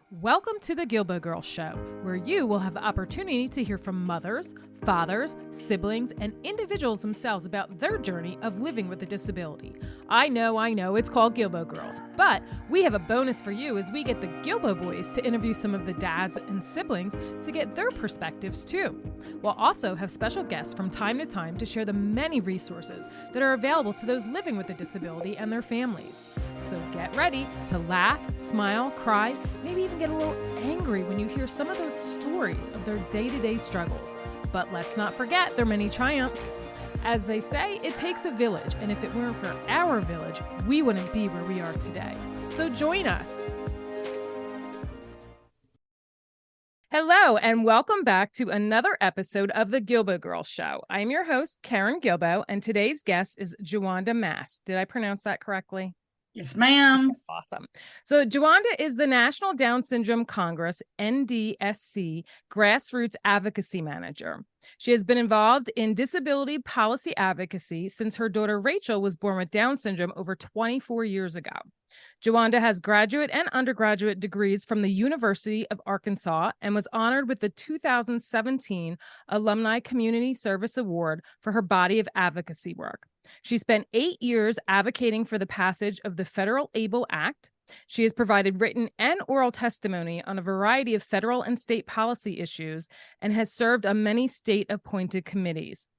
Welcome to the Guilbault Girls Show, where you will have the opportunity to hear from mothers, fathers, siblings, and individuals themselves about their journey of living with a disability. I know, it's called Guilbault Girls, but we have a bonus for you as we get the Guilbault boys to interview some of the dads and siblings to get their perspectives too. We'll also have special guests from time to time to share the many resources that are available to those living with a disability and their families. So get ready to laugh, smile, cry, maybe even get a little angry when you hear some of those stories of their day-to-day struggles. But let's not forget their many triumphs. As they say, it takes a village, and if it weren't for our village, we wouldn't be where we are today. So join us. Hello, and welcome back to another episode of the Guilbault Girls Show. I'm your host, Karen Guilbault, and today's guest is Jawanda Mast. Did I pronounce that correctly? Yes, ma'am. Awesome. So Jawanda is the National Down Syndrome Congress, NDSC, Grassroots Advocacy Manager. She has been involved in disability policy advocacy since her daughter Rachel was born with Down syndrome over 24 years ago. Jawanda has graduate and undergraduate degrees from the University of Arkansas and was honored with the 2017 Alumni Community Service Award for her body of advocacy work. She spent 8 years advocating for the passage of the Federal ABLE Act. She has provided written and oral testimony on a variety of federal and state policy issues and has served on many state-appointed committees.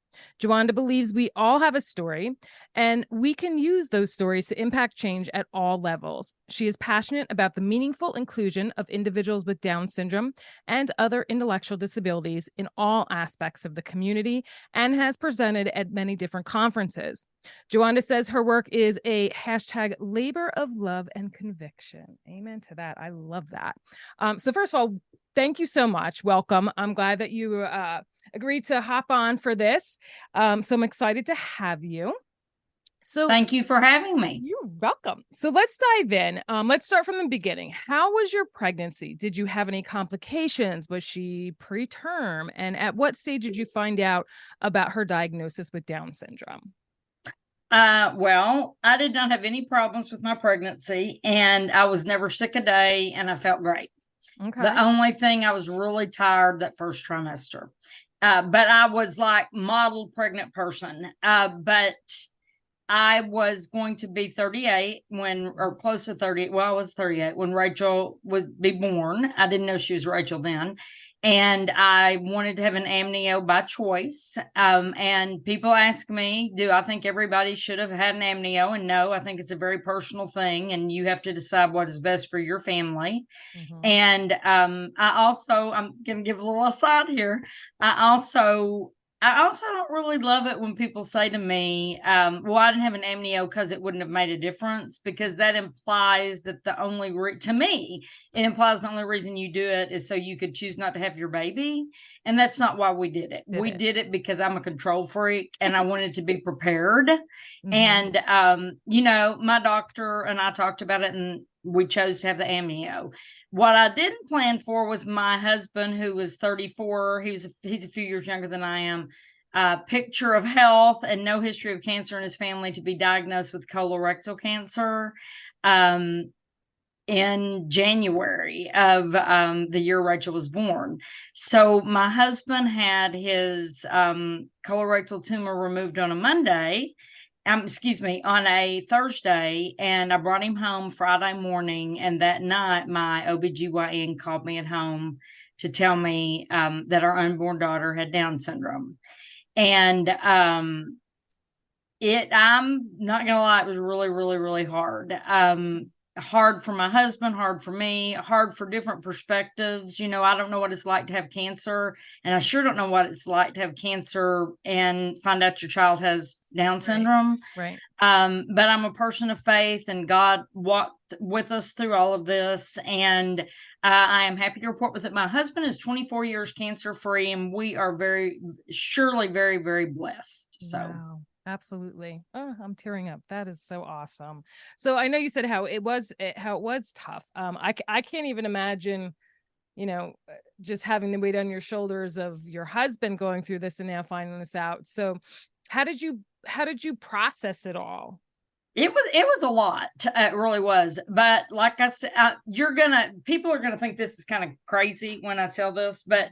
Jawanda believes we all have a story, and we can use those stories to impact change at all levels. She is passionate about the meaningful inclusion of individuals with Down syndrome and other intellectual disabilities in all aspects of the community and has presented at many different conferences. Jawanda says her work is a hashtag labor of love and conviction. Amen to that. I love that. So first of all, thank you so much. Welcome. I'm glad that you agreed to hop on for this. So I'm excited to have you. So thank you for having me. You're welcome. So let's dive in. Let's start from the beginning. How was your pregnancy? Did you have any complications? Was she preterm? And at what stage did you find out about her diagnosis with Down syndrome? Well, I did not have any problems with my pregnancy, and I was never sick a day, and I felt great. Okay. The only thing, I was really tired that first trimester. But I was like model pregnant person. But I was going to be 38 or close to 38. Well, I was 38 when Rachel would be born. I didn't know she was Rachel then. And I wanted to have an amnio by choice. And people ask me, do I think everybody should have had an amnio? And no, I think it's a very personal thing. And you have to decide what is best for your family. Mm-hmm. And I'm going to give a little aside here. I also don't really love it when people say to me, well, I didn't have an amnio because it wouldn't have made a difference, because that implies that to me, it implies the only reason you do it is so you could choose not to have your baby. And that's not why we did it. We did it because I'm a control freak and I wanted to be prepared. Mm-hmm. And, my doctor and I talked about it, and we chose to have the amnio. What I didn't plan for was my husband, who was 34. He's a few years younger than I am. Picture of health and no history of cancer in his family, to be diagnosed with colorectal cancer in January of the year Rachel was born. So my husband had his colorectal tumor removed on a Monday. On a Thursday, and I brought him home Friday morning, and that night my OBGYN called me at home to tell me that our unborn daughter had Down syndrome. And I'm not gonna lie, it was really, really, really hard. Hard for my husband, hard for me, hard for different perspectives. I don't know what it's like to have cancer, and I sure don't know what it's like to have cancer and find out your child has Down syndrome. Right. But I'm a person of faith, and God walked with us through all of this. And I am happy to report that my husband is 24 years cancer free, and we are very blessed. So. Wow. Absolutely. Oh, I'm tearing up. That is so awesome. So I know you said how it was tough. I can't even imagine, just having the weight on your shoulders of your husband going through this and now finding this out. So how did you process it all? It was a lot. It really was. But like I said, people are gonna think this is kind of crazy when I tell this, but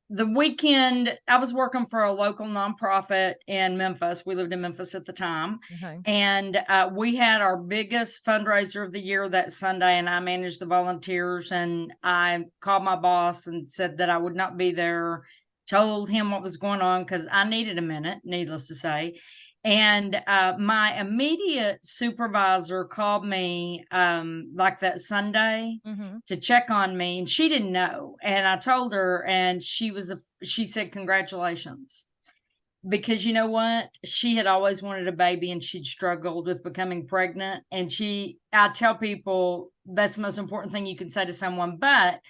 the weekend I was working for a local nonprofit in Memphis. We lived in Memphis at the time. Okay. And we had our biggest fundraiser of the year that Sunday, and I managed the volunteers. And I called my boss and said that I would not be there, told him what was going on because I needed a minute, needless to say. And my immediate supervisor called me like that Sunday to check on me, and she didn't know. And I told her, and she said, "Congratulations." Because you know what? She had always wanted a baby and she'd struggled with becoming pregnant. And I tell people that's the most important thing you can say to someone. But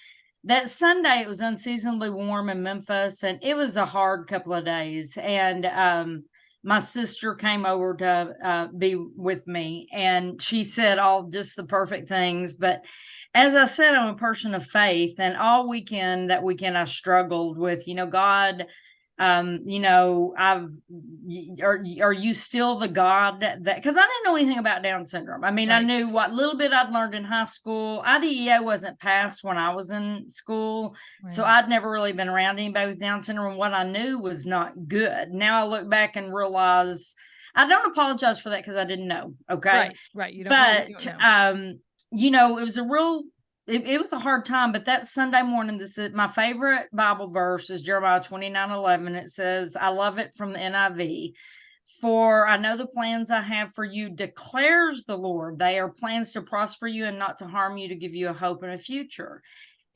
that Sunday, it was unseasonably warm in Memphis, and it was a hard couple of days. And my sister came over to be with me, and she said all just the perfect things. But as I said, I'm a person of faith, and all weekend, that weekend, I struggled with, God, are you still the God that, because I didn't know anything about Down syndrome. I mean, right. I knew what little bit I'd learned in high school. IDEA wasn't passed when I was in school. Right. So I'd never really been around anybody with Down syndrome. What I knew was not good. Now I look back and realize I don't apologize for that because I didn't know. Okay. Right. You don't know. It was it was a hard time, but that Sunday morning, this is my favorite Bible verse is Jeremiah 29:11. It says, I love it from the NIV. For I know the plans I have for you, declares the Lord. They are plans to prosper you and not to harm you, to give you a hope and a future.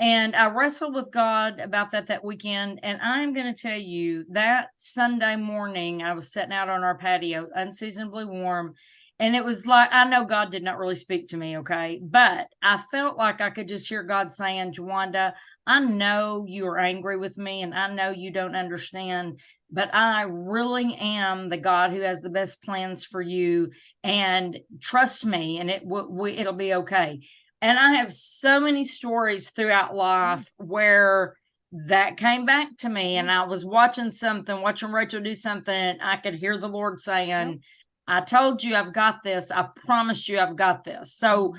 And I wrestled with God about that weekend. And I'm going to tell you that Sunday morning, I was sitting out on our patio, unseasonably warm. And it was like, I know God did not really speak to me, okay? But I felt like I could just hear God saying, Jawanda, I know you are angry with me, and I know you don't understand, but I really am the God who has the best plans for you. And trust me, and it'll be okay. And I have so many stories throughout life where that came back to me, and I was watching Rachel do something, and I could hear the Lord saying, I told you I've got this. I promised you I've got this. So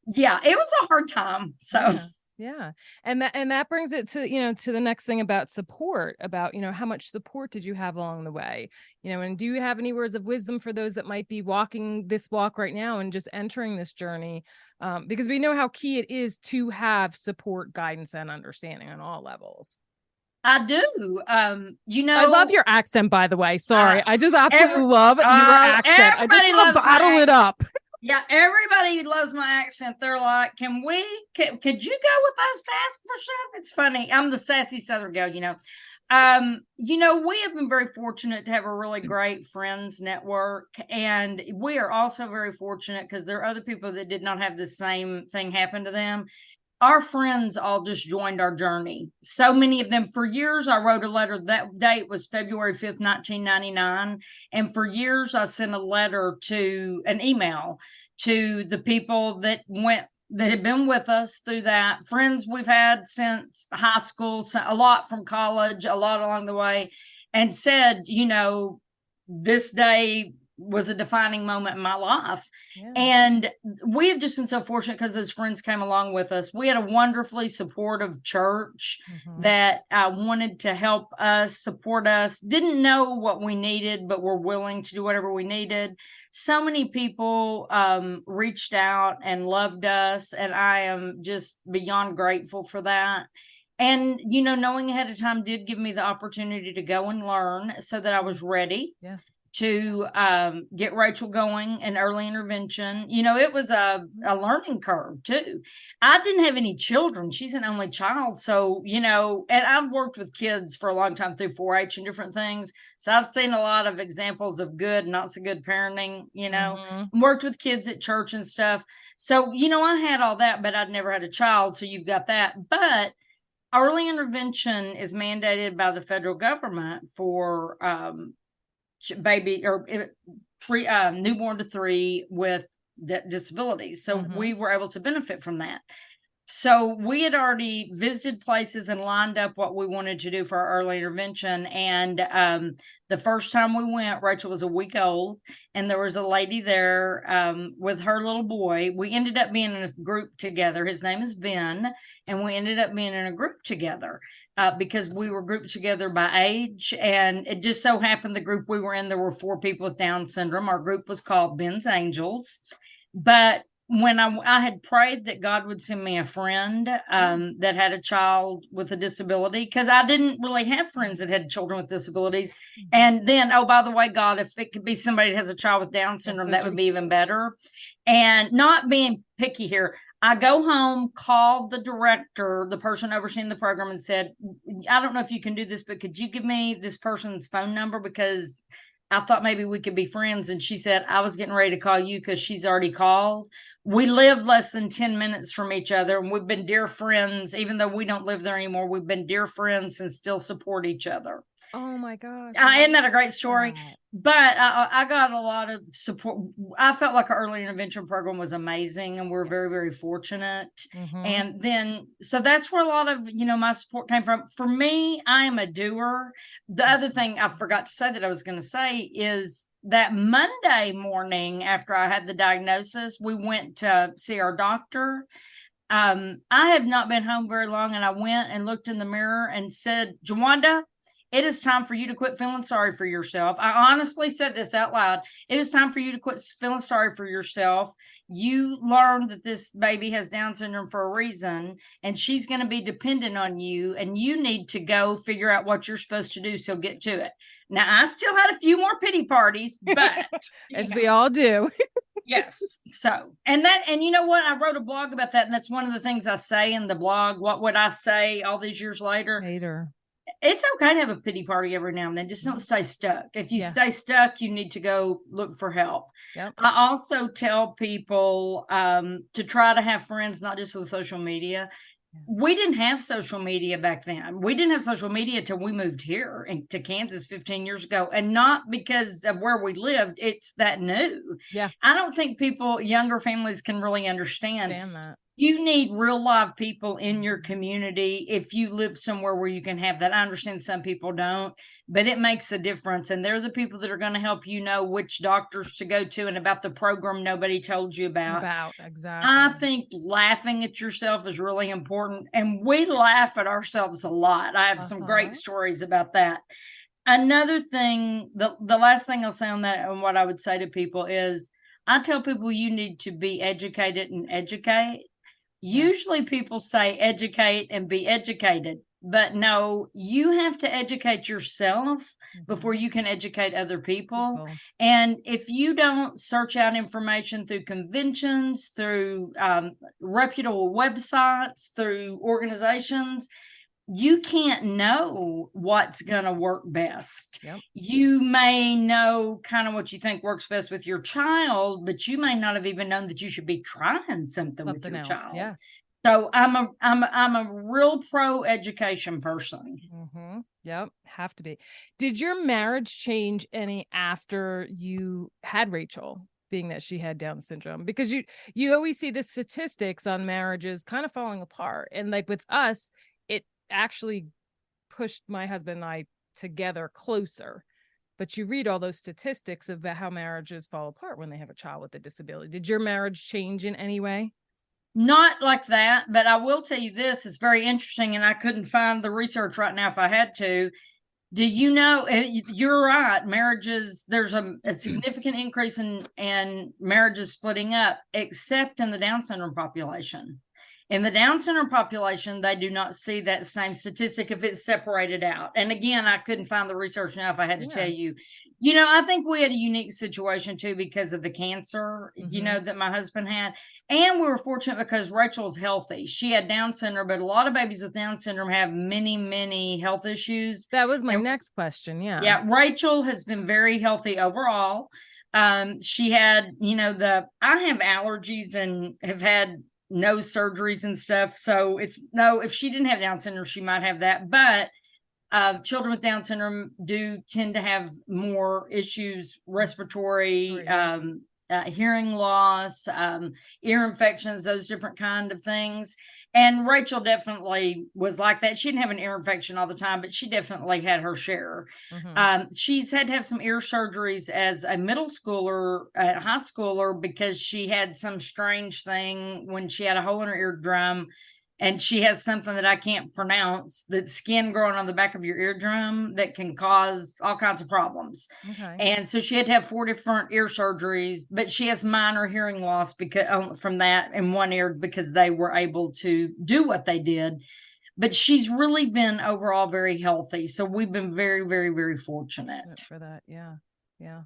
yeah, it was a hard time. So yeah. And that brings it to, to the next thing about support, about, how much support did you have along the way? And do you have any words of wisdom for those that might be walking this walk right now and just entering this journey? Because we know how key it is to have support, guidance, and understanding on all levels. I do. I love your accent, by the way. Sorry. I just absolutely love your accent. I just want to bottle it up. Yeah, everybody loves my accent. They're like, could you go with us to ask for stuff? It's funny. I'm the sassy Southern girl, we have been very fortunate to have a really great friends network. And we are also very fortunate because there are other people that did not have the same thing happen to them. Our friends all just joined our journey. So many of them, for years, I wrote a letter. That date was February 5th, 1999. And for years, I sent an email to the people that had been with us through that. Friends we've had since high school, a lot from college, a lot along the way, and said, this day was a defining moment in my life. Yeah. And we have just been so fortunate because those friends came along with us. We had a wonderfully supportive church that wanted to help us, support us, didn't know what we needed, but were willing to do whatever we needed. So many people reached out and loved us, and I am just beyond grateful for that. And, knowing ahead of time did give me the opportunity to go and learn so that I was ready. Yeah. To get Rachel going in early intervention. It was a learning curve too. I didn't have any children. She's an only child. So, and I've worked with kids for a long time through 4-H and different things. So I've seen a lot of examples of good and not so good parenting, worked with kids at church and stuff. So, I had all that, but I'd never had a child. So you've got that. But early intervention is mandated by the federal government for baby or newborn to 3 with disabilities. So we were able to benefit from that. So we had already visited places and lined up what we wanted to do for our early intervention. And the first time we went, Rachel was a week old, and there was a lady there with her little boy. We ended up being in a group together. His name is Ben, and we ended up being in a group together because we were grouped together by age. And it just so happened the group we were in, there were 4 people with Down syndrome. Our group was called Ben's Angels. But when I had prayed that God would send me a friend that had a child with a disability, because I didn't really have friends that had children with disabilities. And then, oh, by the way, God, if it could be somebody that has a child with Down syndrome, that would be even better. And not being picky here, I go home, called the director, the person overseeing the program, and said, I don't know if you can do this, but could you give me this person's phone number? Because I thought maybe we could be friends. And she said, I was getting ready to call you because she's already called. We live less than 10 minutes from each other, and we've been dear friends. Even though we don't live there anymore, we've been dear friends and still support each other. Oh my gosh. Isn't that a great story? But I got a lot of support. I felt like our early intervention program was amazing, and we're very, very fortunate. And then, so that's where a lot of, my support came from. For me, I am a doer. The other thing I forgot to say that I was going to say is that Monday morning after I had the diagnosis, we went to see our doctor. I have not been home very long, and I went and looked in the mirror and said, Jawanda, it is time for you to quit feeling sorry for yourself. I honestly said this out loud. It is time for you to quit feeling sorry for yourself. You learned that this baby has Down syndrome for a reason, and she's going to be dependent on you, and you need to go figure out what you're supposed to do. So get to it. Now, I still had a few more pity parties, but as we all do. Yes. So, and you know what? I wrote a blog about that. And that's one of the things I say in the blog. What would I say all these years later? It's okay to have a pity party every now and then. Just don't stay stuck. If you stay stuck, you need to go look for help. Yep. I also tell people to try to have friends, not just on social media. We didn't have social media back then. We didn't have social media till we moved here to Kansas 15 years ago. And not because of where we lived. It's that new. Yeah. I don't think younger families can really understand that. You need real live people in your community if you live somewhere where you can have that. I understand some people don't, but it makes a difference. And they're the people that are going to help you know which doctors to go to and about the program nobody told you about. Exactly. I think laughing at yourself is really important. And we laugh at ourselves a lot. I have some great stories about that. Another thing, the last thing I'll say on that and what I would say to people is I tell people you need to be educated and educate. Usually people say educate and be educated, but no, you have to educate yourself before you can educate other people. And if you don't search out information through conventions, through reputable websites, through organizations, you can't know what's going to work best. Yep. You may know kind of what you think works best with your child, but you may not have even known that you should be trying something with your child. Yeah. So I'm a real pro education person. Yep, have to be. Did your marriage change any after you had Rachel, being that she had Down syndrome? Because you always see the statistics on marriages kind of falling apart, and like with us, it actually pushed my husband and I together closer. But you read all those statistics about how marriages fall apart when they have a child with a disability. Did your marriage change in any way? Not like that, but I will tell you this, it's very interesting, and I couldn't find the research right now if I had to. Do you know, you're right, marriages, there's a significant increase in marriages splitting up, except in the Down syndrome population. In the Down syndrome population, they do not see that same statistic if it's separated out. And again, I couldn't find the research now if I had to tell you. I think we had a unique situation too because of the cancer, that my husband had. And we were fortunate because Rachel's healthy. She had Down syndrome, but a lot of babies with Down syndrome have many, many health issues. That was my next question. Yeah. Yeah. Rachel has been very healthy overall. She had, I have allergies and have had nose surgeries and stuff. So if she didn't have Down syndrome, she might have that. But children with Down syndrome do tend to have more issues, respiratory, hearing loss, ear infections, those different kind of things. And Rachel definitely was like that. She didn't have an ear infection all the time, but she definitely had her share. She's had to have some ear surgeries as a middle schooler, high schooler, because she had some strange thing when she had a hole in her eardrum. And she has something that I can't pronounce, that skin growing on the back of your eardrum that can cause all kinds of problems. And so she had to have 4 different ear surgeries, but she has minor hearing loss because from that in one ear, because they were able to do what they did. But she's really been overall very healthy. So we've been very, very, very fortunate for that. Yeah. Yeah.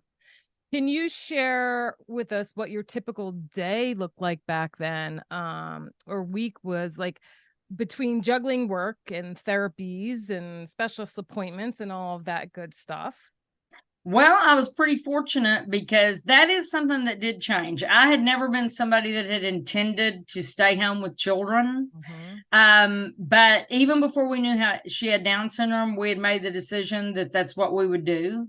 Can you share with us what your typical day looked like back then, or week was like, between juggling work and therapies and specialist appointments and all of that good stuff? Well, I was pretty fortunate because that is something that did change. I had never been somebody that had intended to stay home with children. But even before we knew how she had Down syndrome, we had made the decision that that's what we would do.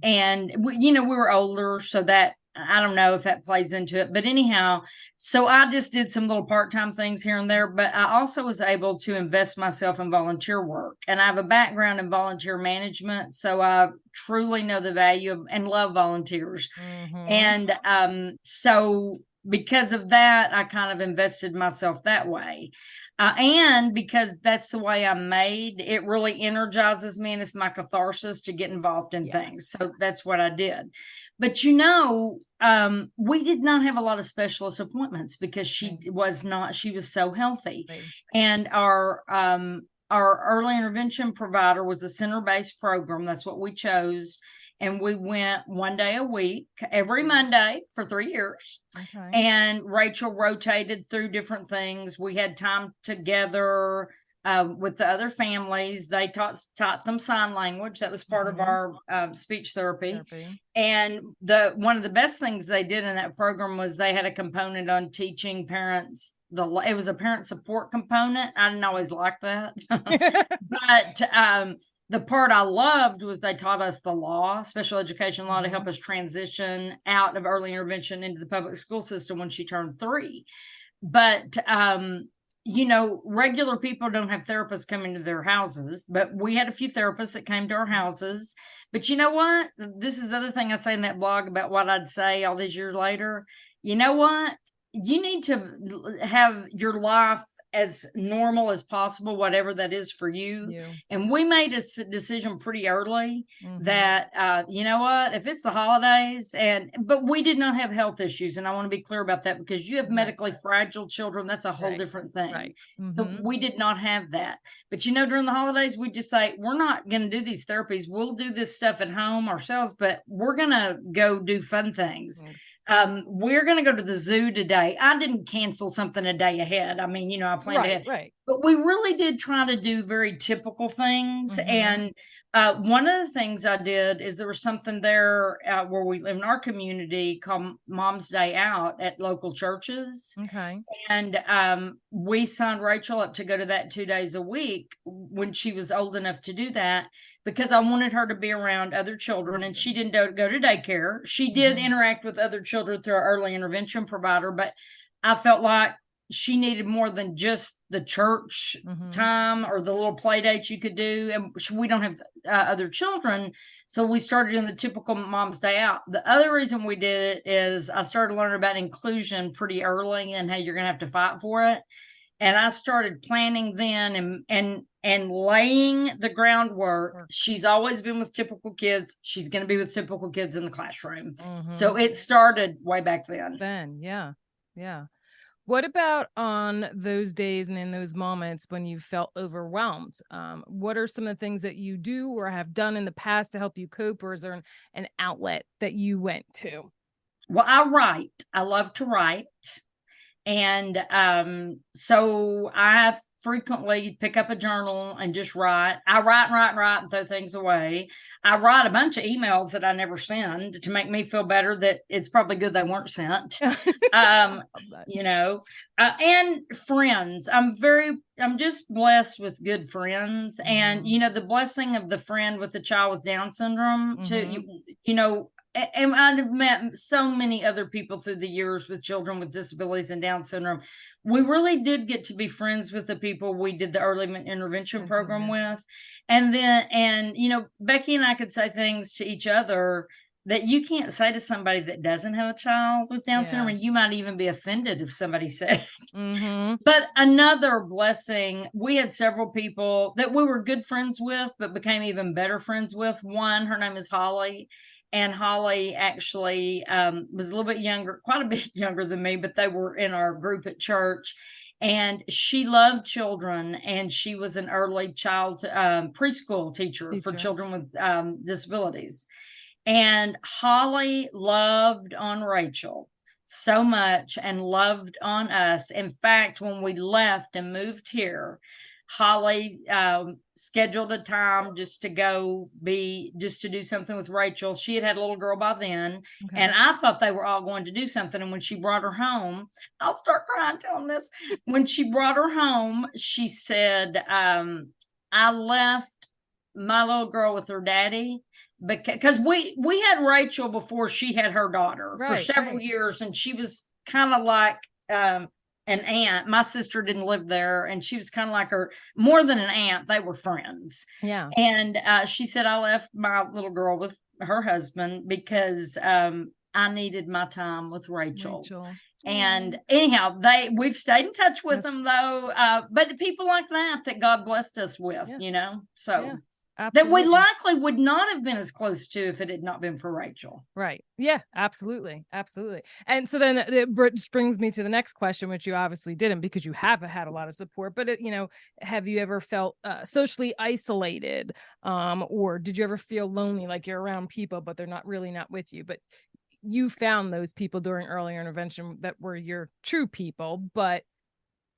And we were older, so that I don't know if that plays into it, but anyhow, so I just did some little part-time things here and there, but I also was able to invest myself in volunteer work. And I have a background in volunteer management, so I truly know the value of and love volunteers. And so because of that, I kind of invested myself that way. And because that's the way I'm made, it really energizes me, and it's my catharsis to get involved in things. So that's what I did. But we did not have a lot of specialist appointments because she was so healthy. And our early intervention provider was a center-based program. That's what we chose. And we went 1 day a week, every Monday for 3 years. And Rachel rotated through different things. We had time together with the other families. They taught them sign language. That was part of our speech therapy. And one of the best things they did in that program was they had a component on teaching parents. It was a parent support component. I didn't always like that, but the part I loved was they taught us the law, special education law, to help us transition out of early intervention into the public school system when she turned 3. But regular people don't have therapists coming to their houses, but we had a few therapists that came to our houses. But you know what? This is the other thing I say in that blog about what I'd say all these years later. You know what? You need to have your life as normal as possible, whatever that is for you. And we made a decision pretty early that, you know what, if it's the holidays, but we did not have health issues. And I want to be clear about that, because you have medically fragile children. That's a whole different thing. So we did not have that. But, during the holidays, we just say, we're not going to do these therapies. We'll do this stuff at home ourselves, but we're going to go do fun things. We're going to go to the zoo today. I didn't cancel something a day ahead. I mean, I planned ahead. But we really did try to do very typical things. And one of the things I did is there was something there where we live in our community called Mom's Day Out at local churches. And we signed Rachel up to go to that 2 days a week when she was old enough to do that, because I wanted her to be around other children. And she didn't go to daycare. She did interact with other children through our early intervention provider, but I felt like she needed more than just the church time or the little play dates you could do. And we don't have other children. So we started in the typical Mom's Day Out. The other reason we did it is I started learning about inclusion pretty early and how you're going to have to fight for it. And I started planning then and laying the groundwork. She's always been with typical kids. She's going to be with typical kids in the classroom. So it started way back then. Yeah. What about on those days and in those moments when you felt overwhelmed? What are some of the things that you do or have done in the past to help you cope, or is there an outlet that you went to? Well, I write. I love to write. And so I frequently pick up a journal and just write. I write and throw things away. I write a bunch of emails that I never send to make me feel better that it's probably good they weren't sent. And friends. I'm just blessed with good friends. And, the blessing of the friend with the child with Down syndrome too, and I've met so many other people through the years with children with disabilities and Down syndrome. We really did get to be friends with the people we did the early intervention program with. And Becky and I could say things to each other that you can't say to somebody that doesn't have a child with Down syndrome, and you might even be offended if somebody said. But another blessing, we had several people that we were good friends with, but became even better friends with. One, her name is Holly. And Holly actually was a little bit younger, quite a bit younger than me, but they were in our group at church. And she loved children, and she was an early child preschool teacher for children with disabilities. And Holly loved on Rachel so much and loved on us. In fact, when we left and moved here, Holly scheduled a time just to do something with Rachel. She had a little girl by then, and I thought they were all going to do something. And when she brought her home, I'll start crying telling this. When she brought her home, she said, I left my little girl with her daddy because we had Rachel before she had her daughter for several years, and she was kind of like an aunt. My sister didn't live there, and she was kind of like her, more than an aunt. They were friends. Yeah. And she said, I left my little girl with her husband because I needed my time with Rachel. And anyhow, we've stayed in touch with them though. But people like that God blessed us with, so. Absolutely. That we likely would not have been as close to if it had not been for Rachel. Right. Yeah, absolutely. Absolutely. And so then it brings me to the next question, which you obviously didn't because you have had a lot of support, but have you ever felt socially isolated? Or did you ever feel lonely, like you're around people, but they're not with you? But you found those people during early intervention that were your true people, but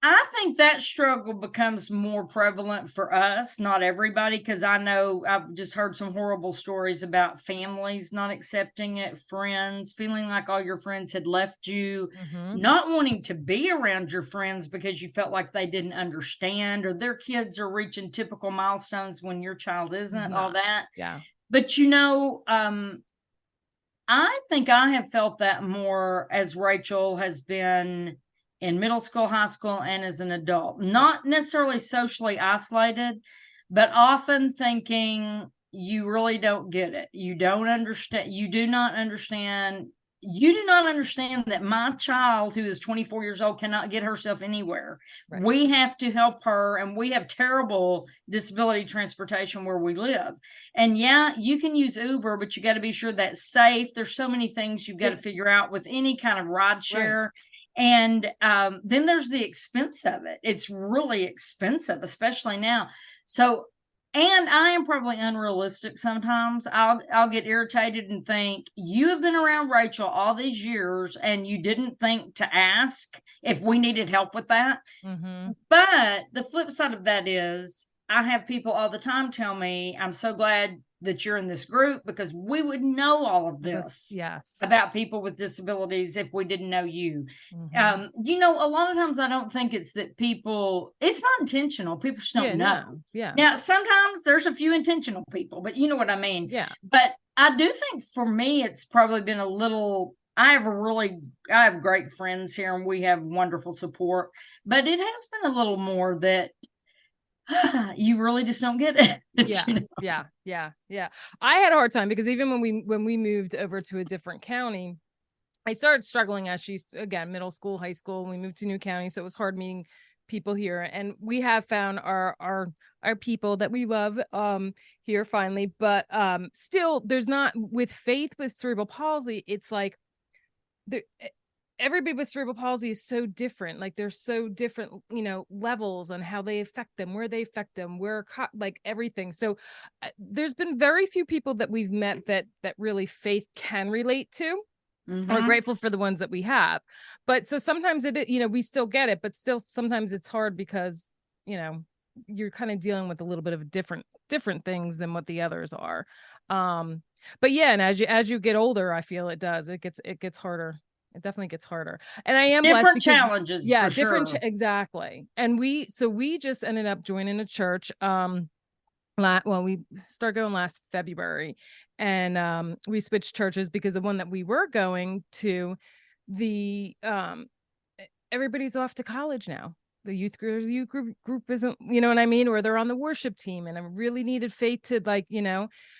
I think that struggle becomes more prevalent for us, not everybody, because I know I've just heard some horrible stories about families not accepting it, friends, feeling like all your friends had left you, not wanting to be around your friends because you felt like they didn't understand, or their kids are reaching typical milestones when your child isn't, all that. Yeah. But, I think I have felt that more as Rachel has been in middle school, high school, and as an adult. Not necessarily socially isolated, but often thinking you really don't get it. You don't understand. You do not understand. You do not understand that my child, who is 24 years old, cannot get herself anywhere. Right. We have to help her, and we have terrible disability transportation where we live. And yeah, you can use Uber, but you got to be sure that's safe. There's so many things you've got to figure out with any kind of ride share. Right. And then there's the expense of it. It's really expensive, especially now. So, and I am probably unrealistic sometimes. I'll get irritated and think, you have been around Rachel all these years and you didn't think to ask if we needed help with that. But the flip side of that is I have people all the time tell me, I'm so glad that you're in this group because we would know all of this about people with disabilities if we didn't know you. A lot of times I don't think it's that it's not intentional. People just don't know. Now, sometimes there's a few intentional people, but you know what I mean? Yeah. But I do think for me, it's probably been a little, I have great friends here and we have wonderful support, but it has been a little more that you really just don't get it. Yeah. I had a hard time because even when we moved over to a different county, I started struggling as middle school, high school, and we moved to new county. So it was hard meeting people here. And we have found our people that we love here finally. But still, there's not, with faith with cerebral palsy, it's like everybody with cerebral palsy is so different. Like there's so different, levels on how they affect them, where they affect them, like everything. So there's been very few people that we've met that really faith can relate to. We're grateful for the ones that we have. But so sometimes we still get it, but still sometimes it's hard because, you're kind of dealing with a little bit of different things than what the others are. But yeah, and as you get older, I feel it gets harder. It definitely gets harder. And I am different challenges. Yeah, different. Sure. Exactly. And we just ended up joining a church. We started going last February, And we switched churches because the one that we were going to, everybody's off to college now. The youth group isn't, you know what I mean? Or they're on the worship team, and I really needed faith to, like,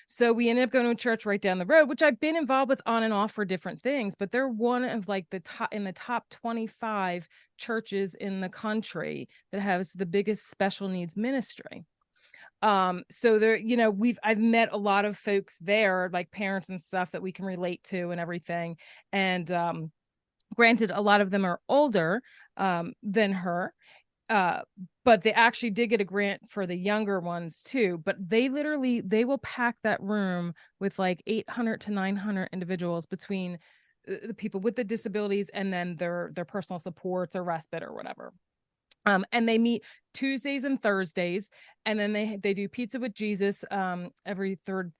so we ended up going to a church right down the road, which I've been involved with on and off for different things, but they're one of like the top 25 churches in the country that has the biggest special needs ministry. So there, I've met a lot of folks there, like parents and stuff that we can relate to and everything. And, granted, a lot of them are older than her, but they actually did get a grant for the younger ones too. But they will pack that room with like 800 to 900 individuals between the people with the disabilities and then their personal supports or respite or whatever. And they meet Tuesdays and Thursdays, and then they do Pizza with Jesus every third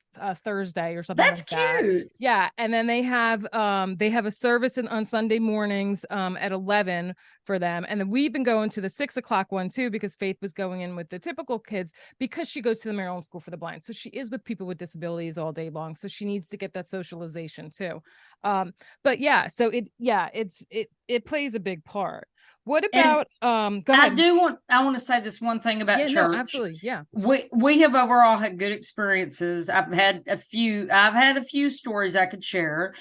Thursday or something. That's like cute. That. Yeah, and then they have a service on Sunday mornings at 11 for them, and then we've been going to the 6 o'clock one too because Faith was going in with the typical kids because she goes to the Maryland School for the Blind, so she is with people with disabilities all day long, so she needs to get that socialization too. But yeah, so it plays a big part. What about go ahead. I want to say this one thing about church. No, absolutely. Yeah. We have overall had good experiences. I've had a few stories I could share,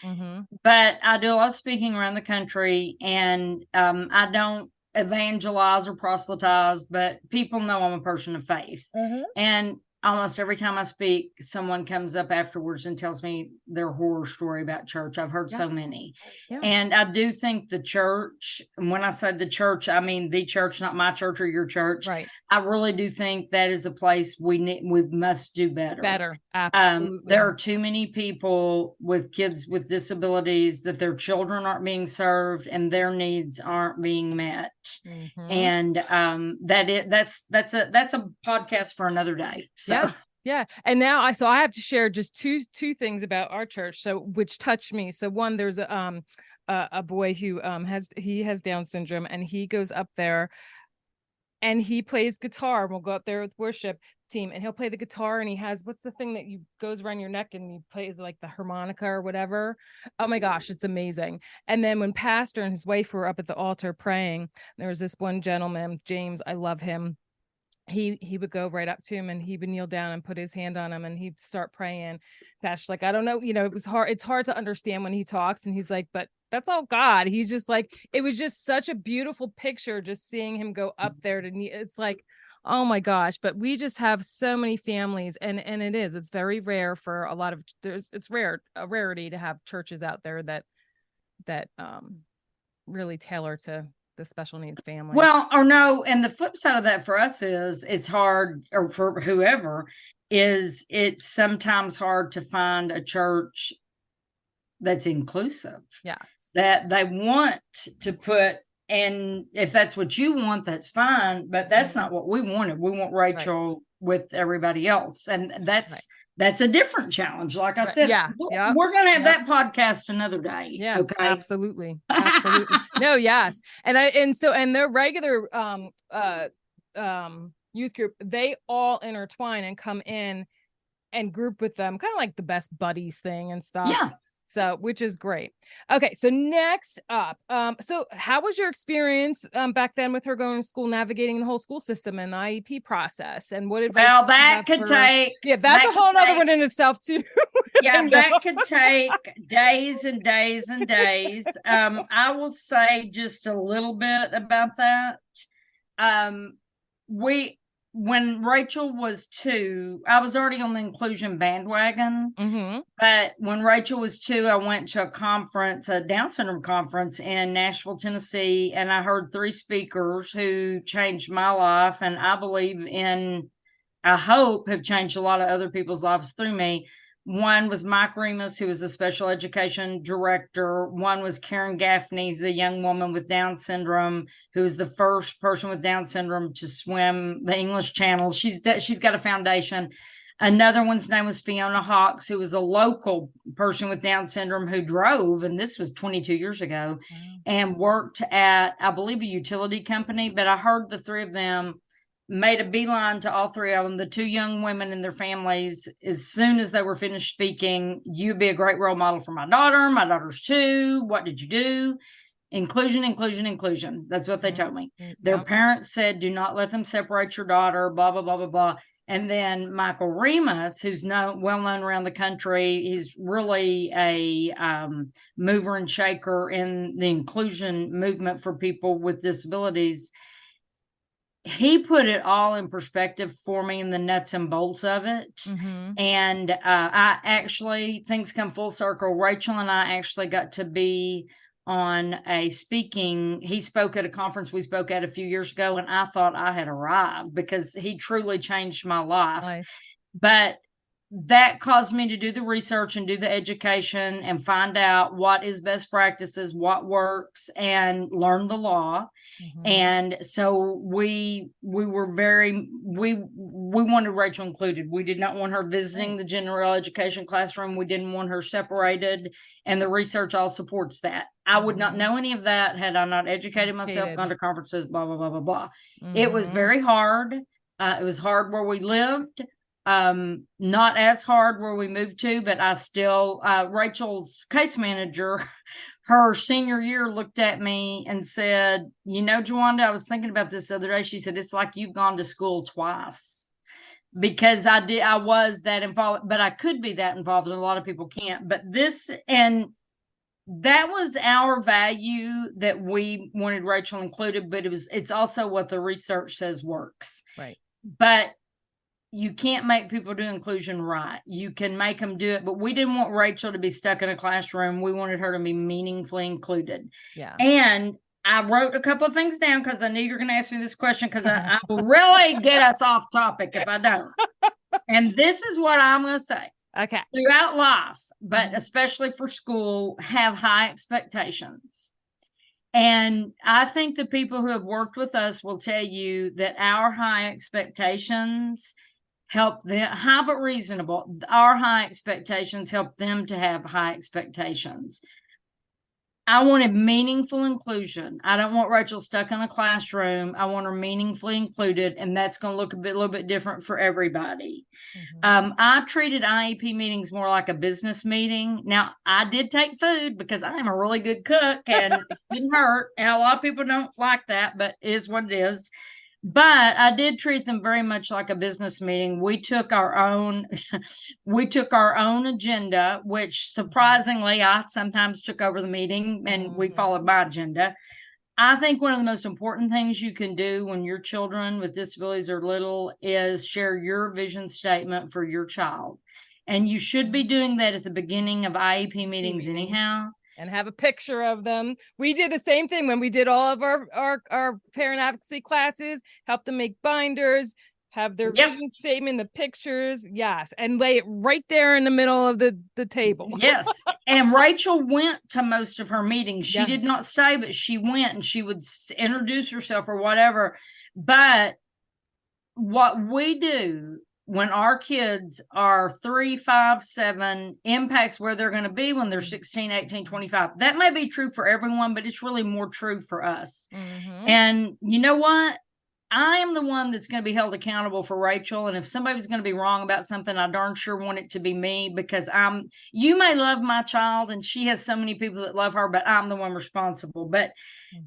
but I do a lot of speaking around the country, and I don't evangelize or proselytize, but people know I'm a person of faith. And almost every time I speak, someone comes up afterwards and tells me their horror story about church. I've heard so many. Yeah. And I do think the church, and when I say the church, I mean the church, not my church or your church. Right. I really do think that is a place we must do better. Absolutely. There are too many people with kids with disabilities that their children aren't being served and their needs aren't being met. And that's a podcast for another day. So. Yeah. And now I have to share just two things about our church. So which touched me. So one, there's a boy who has Down syndrome, and he goes up there and he plays guitar. We'll go up there with worship team, and he'll play the guitar, and he has, what's the thing that goes around your neck and he plays like the harmonica or whatever. Oh my gosh, it's amazing. And then when pastor and his wife were up at the altar praying, there was this one gentleman, James, I love him. He would go right up to him and he would kneel down and put his hand on him and he'd start praying. Pastor's like, I don't know, it was hard. It's hard to understand when he talks, and he's like, but that's all God. He's just like, it was just such a beautiful picture just seeing him go up there it's like, oh my gosh. But we just have so many families, and it's very rare for a lot of, it's a rarity to have churches out there that really tailor to the special needs family. Well, or no, and the flip side of that for us is it's hard, or for whoever, is it's sometimes hard to find a church that's inclusive. Yeah. That they want to put, and if that's what you want, that's fine, but that's not what we wanted. We want Rachel with everybody else. And that's a different challenge. Like I said, we're going to have that podcast another day. Yeah, okay. Absolutely. No, yes. And their regular youth group, they all intertwine and come in and group with them, kind of like the best buddies thing and stuff. Yeah. So, which is great. Okay. So next up, so how was your experience back then with her going to school, navigating the whole school system and the IEP process, and what advice? Well, that could take, that's a whole other one in itself too. Yeah, that could take days and days and days. I will say just a little bit about that. When Rachel was 2, I was already on the inclusion bandwagon. But when Rachel was 2, I went to a conference, a Down syndrome conference in Nashville, Tennessee, and I heard 3 speakers who changed my life, and I hope have changed a lot of other people's lives through me. One was Mike Remus, who was the special education director. One was Karen Gaffney, who's a young woman with Down syndrome, who was the first person with Down syndrome to swim the English Channel. She's got a foundation. Another one's name was Fiona Hawks, who was a local person with Down syndrome who drove, and this was 22 years ago, and worked at, I believe, a utility company. But I heard the 3 of them made a beeline to all three of them, the two young women and their families, as soon as they were finished speaking. You'd be a great role model for my daughter. My daughter's 2. What did you do? Inclusion, inclusion, inclusion. That's what they told me. Their parents said, do not let them separate your daughter, blah, blah, blah, blah, blah. And then Michael Remus, who's well known around the country, he's really a mover and shaker in the inclusion movement for people with disabilities. He put it all in perspective for me, in the nuts and bolts of it. And I actually, things come full circle. Rachel and I actually got to be on he spoke at a conference we spoke at a few years ago, and I thought I had arrived because he truly changed my life. But that caused me to do the research and do the education and find out what is best practices, what works, and learn the law. And so we wanted Rachel included. We did not want her visiting the general education classroom. We didn't want her separated, and the research all supports that. I would not know any of that had I not educated myself, gone to conferences, blah, blah, blah, blah, blah. It was very hard. It was hard where we lived. Not as hard where we moved to, but I still, Rachel's case manager, her senior year, looked at me and said, Jawanda, I was thinking about this the other day. She said, it's like you've gone to school twice. Because I was that involved, but I could be that involved, and a lot of people can't. But that was our value, that we wanted Rachel included, but it's also what the research says works. Right. But you can't make people do inclusion right. You can make them do it, but we didn't want Rachel to be stuck in a classroom. We wanted her to be meaningfully included. Yeah. And I wrote a couple of things down because I knew you were going to ask me this question, because I will really get us off topic if I don't. And this is what I'm going to say. Okay. Throughout life, but especially for school, have high expectations. And I think the people who have worked with us will tell you that our high expectations help them, high but reasonable. Our high expectations help them to have high expectations. I wanted meaningful inclusion. I don't want Rachel stuck in a classroom. I want her meaningfully included, and that's going to look a little bit different for everybody. I treated IEP meetings more like a business meeting. Now, I did take food because I am a really good cook, and it didn't hurt. And a lot of people don't like that, but it is what it is. But I did treat them very much like a business meeting. We took our own agenda, which surprisingly, I sometimes took over the meeting, and we followed my agenda. I think one of the most important things you can do when your children with disabilities are little is share your vision statement for your child. And you should be doing that at the beginning of IEP meetings anyhow. And have a picture of them. We did the same thing when we did all of our parent advocacy classes, help them make binders, have their vision statement, the pictures. Yes. And lay it right there in the middle of the table. Yes. And Rachel went to most of her meetings. She did not stay, but she went, and she would introduce herself or whatever. But what we do when our kids are 3, 5, 7, impacts where they're going to be when they're 16, 18, 25. That may be true for everyone, but it's really more true for us. And you know what? I am the one that's going to be held accountable for Rachel. And if somebody's going to be wrong about something, I darn sure want it to be me, because you may love my child and she has so many people that love her, but I'm the one responsible. But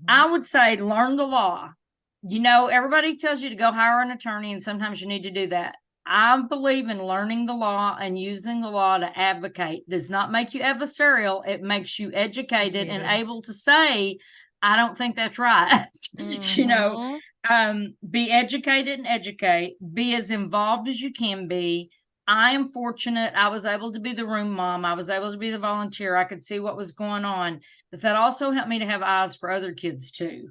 I would say learn the law. Everybody tells you to go hire an attorney, and sometimes you need to do that. I believe in learning the law and using the law to advocate. Does not make you adversarial. It makes you educated and able to say, I don't think that's right. Be educated and educate. Be as involved as you can be. I am fortunate. I was able to be the room mom. I was able to be the volunteer. I could see what was going on. But that also helped me to have eyes for other kids too.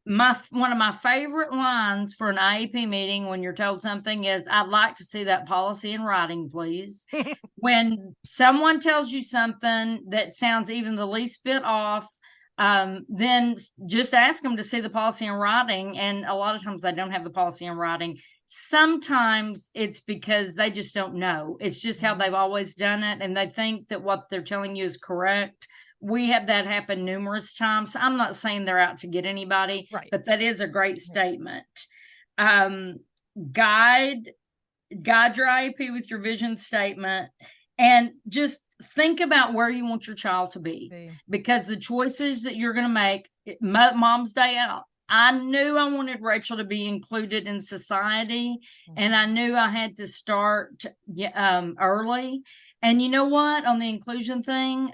One of my favorite lines for an IEP meeting when you're told something is, I'd like to see that policy in writing, please. When someone tells you something that sounds even the least bit off, then just ask them to see the policy in writing. And a lot of times they don't have the policy in writing. Sometimes it's because they just don't know. It's just how they've always done it, and they think that what they're telling you is correct. We have that happen numerous times. I'm not saying they're out to get anybody, but that is a great statement. guide your IEP with your vision statement, and just think about where you want your child to be, because the choices that you're going to make, Mom's Day Out, I knew I wanted Rachel to be included in society, and I knew I had to start early. And you know what? On the inclusion thing,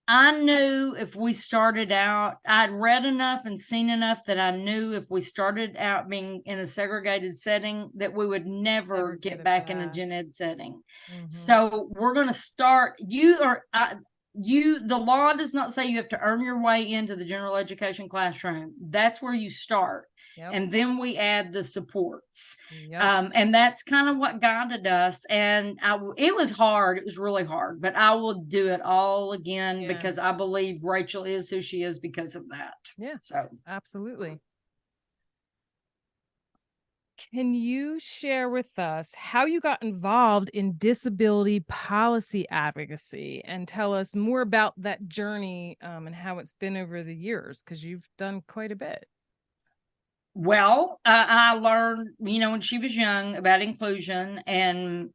I knew if we started out, I'd read enough and seen enough that I knew if we started out being in a segregated setting, that we would never get back in a gen ed setting. So we're going to start. The law does not say you have to earn your way into the general education classroom. That's where you start. And then we add the supports. And that's kind of what guided us. And it was hard. It was really hard, but I will do it all again because I believe Rachel is who she is because of that. Yeah. So absolutely. Can you share with us how you got involved in disability policy advocacy and tell us more about that journey and how it's been over the years? Because you've done quite a bit. Well, I learned, when she was young about inclusion and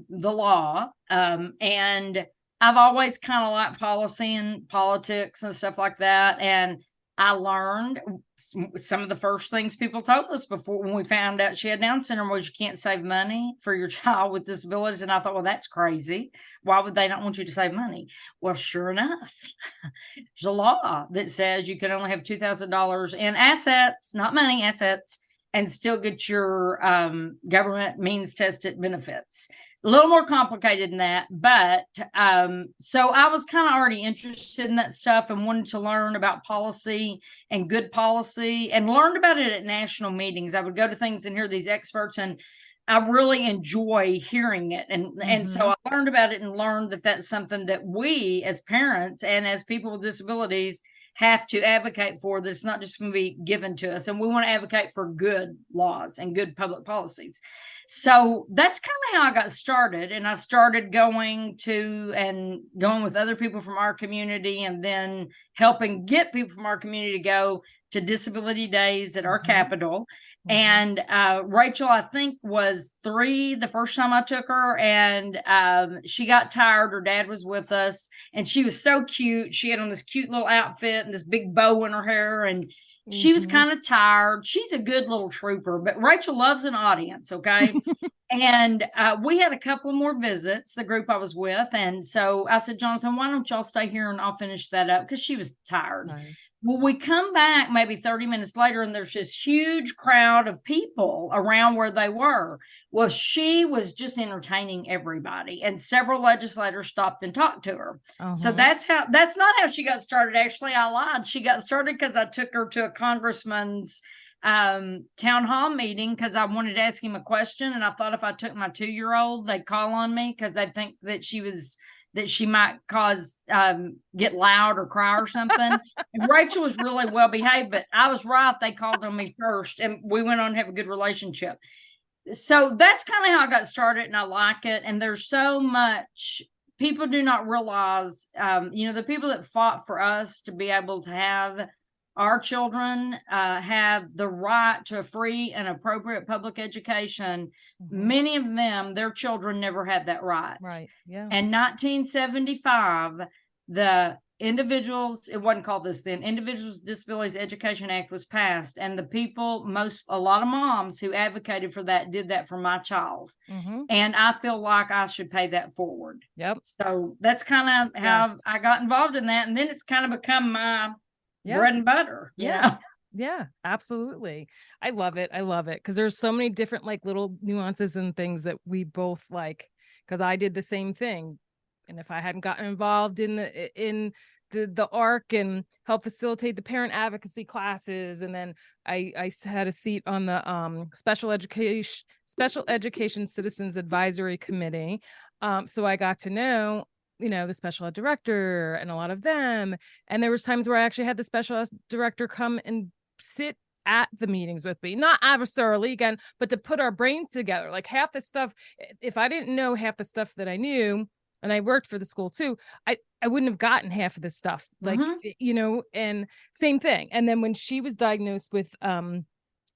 the law. And I've always kind of liked policy and politics and stuff like that. And I learned some of the first things people told us before when we found out she had Down syndrome was you can't save money for your child with disabilities. And I thought, well, that's crazy. Why would they not want you to save money? Well, sure enough, there's a law that says you can only have $2,000 in assets, not money, assets, and still get your government means tested benefits. A little more complicated than that, but so I was kind of already interested in that stuff and wanted to learn about policy and good policy, and learned about it at national meetings. I would go to things and hear these experts, and I really enjoy hearing it. And so I learned about it and learned that that's something that we as parents and as people with disabilities have to advocate for, that it's not just going to be given to us. And we want to advocate for good laws and good public policies. So that's kind of how I got started. And I started going with other people from our community, and then helping get people from our community to go to disability days at our Capitol. And Rachel, I think, was 3 the first time I took her, and she got tired. Her dad was with us, and she was so cute. She had on this cute little outfit and this big bow in her hair, and she was kind of tired. She's a good little trooper, but Rachel loves an audience, okay? And we had a couple more visits, the group I was with. And so I said, Jonathan, why don't y'all stay here and I'll finish that up, because she was tired. Right. Well, we come back maybe 30 minutes later, and there's this huge crowd of people around where they were. Well, she was just entertaining everybody, and several legislators stopped and talked to her. So that's not how she got started. Actually, I lied. She got started because I took her to a congressman's town hall meeting, because I wanted to ask him a question. And I thought if I took my 2-year-old, they'd call on me because they'd think that she might get loud or cry or something. And Rachel was really well behaved, but I was right. They called on me first, and we went on to have a good relationship. So that's kind of how I got started, and I like it. And there's so much people do not realize, the people that fought for us to be able to have our children have the right to a free and appropriate public education. Many of them, their children never had that right. Right. Yeah. And 1975, the Individuals, it wasn't called this then, Individuals with Disabilities Education Act was passed. And a lot of moms who advocated for that did that for my child. And I feel like I should pay that forward. Yep. So that's kind of how I got involved in that. And then it's kind of become my bread and butter. Yeah, absolutely. I love it. Because there's so many different little nuances and things that we both like, because I did the same thing. And if I hadn't gotten involved in the ARC and help facilitate the parent advocacy classes, and then I had a seat on the special education citizens advisory committee, so I got to know the special ed director and a lot of them. And there was times where I actually had the special ed director come and sit at the meetings with me, not adversarially again, but to put our brains together. Like half the stuff, if I didn't know half the stuff that I knew, and I worked for the school too, I wouldn't have gotten half of this stuff. And same thing. And then when she was diagnosed with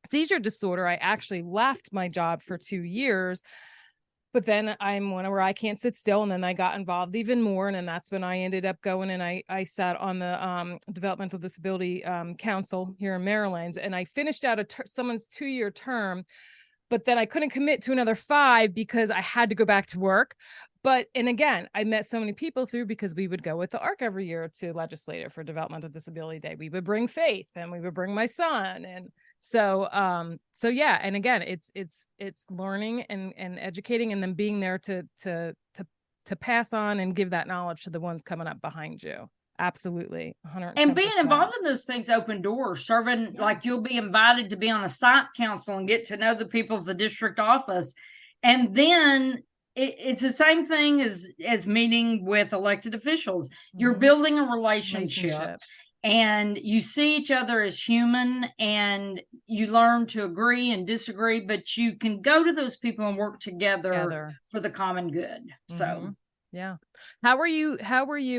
seizure disorder, I actually left my job for 2 years. But then I'm one where I can't sit still. And then I got involved even more. And then that's when I ended up going and I sat on the Developmental Disability Council here in Maryland. And I finished out someone's 2-year term, but then I couldn't commit to another 5 because I had to go back to work. And again, I met so many people because we would go with the ARC every year to Legislative for Developmental Disability Day. We would bring Faith and we would bring my son. And so yeah. And again, it's learning and educating and then being there to pass on and give that knowledge to the ones coming up behind you. Absolutely. 110%. And being involved in those things open doors, serving, like you'll be invited to be on a site council and get to know the people of the district office. And then it's the same thing as meeting with elected officials. You're building a relationship. And you see each other as human, and you learn to agree and disagree, but you can go to those people and work together. For the common good. So yeah. How were you?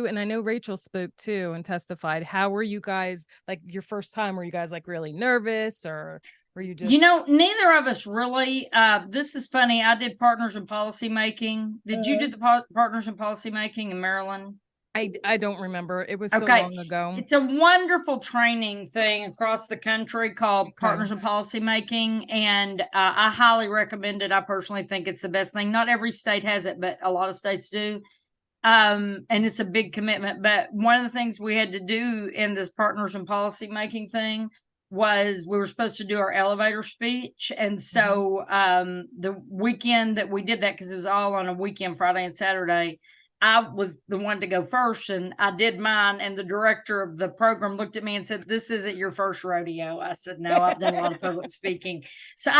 And I know Rachel spoke too and testified. How were you guys, like your first time? Were you guys like really nervous, or were you just? Neither of us really. This is funny. I did Partners in Policy Making. Did you do the Partners in Policy Making in Maryland? I don't remember. It was so long ago. It's a wonderful training thing across the country called Partners in Policy Making. And I highly recommend it. I personally think it's the best thing. Not every state has it, but a lot of states do. And it's a big commitment. But one of the things we had to do in this Partners in Policy Making thing was we were supposed to do our elevator speech. And so the weekend that we did that, because it was all on a weekend, Friday and Saturday, I was the one to go first, and I did mine. And the director of the program looked at me and said, "This isn't your first rodeo." I said, "No, I've done a lot of public speaking." So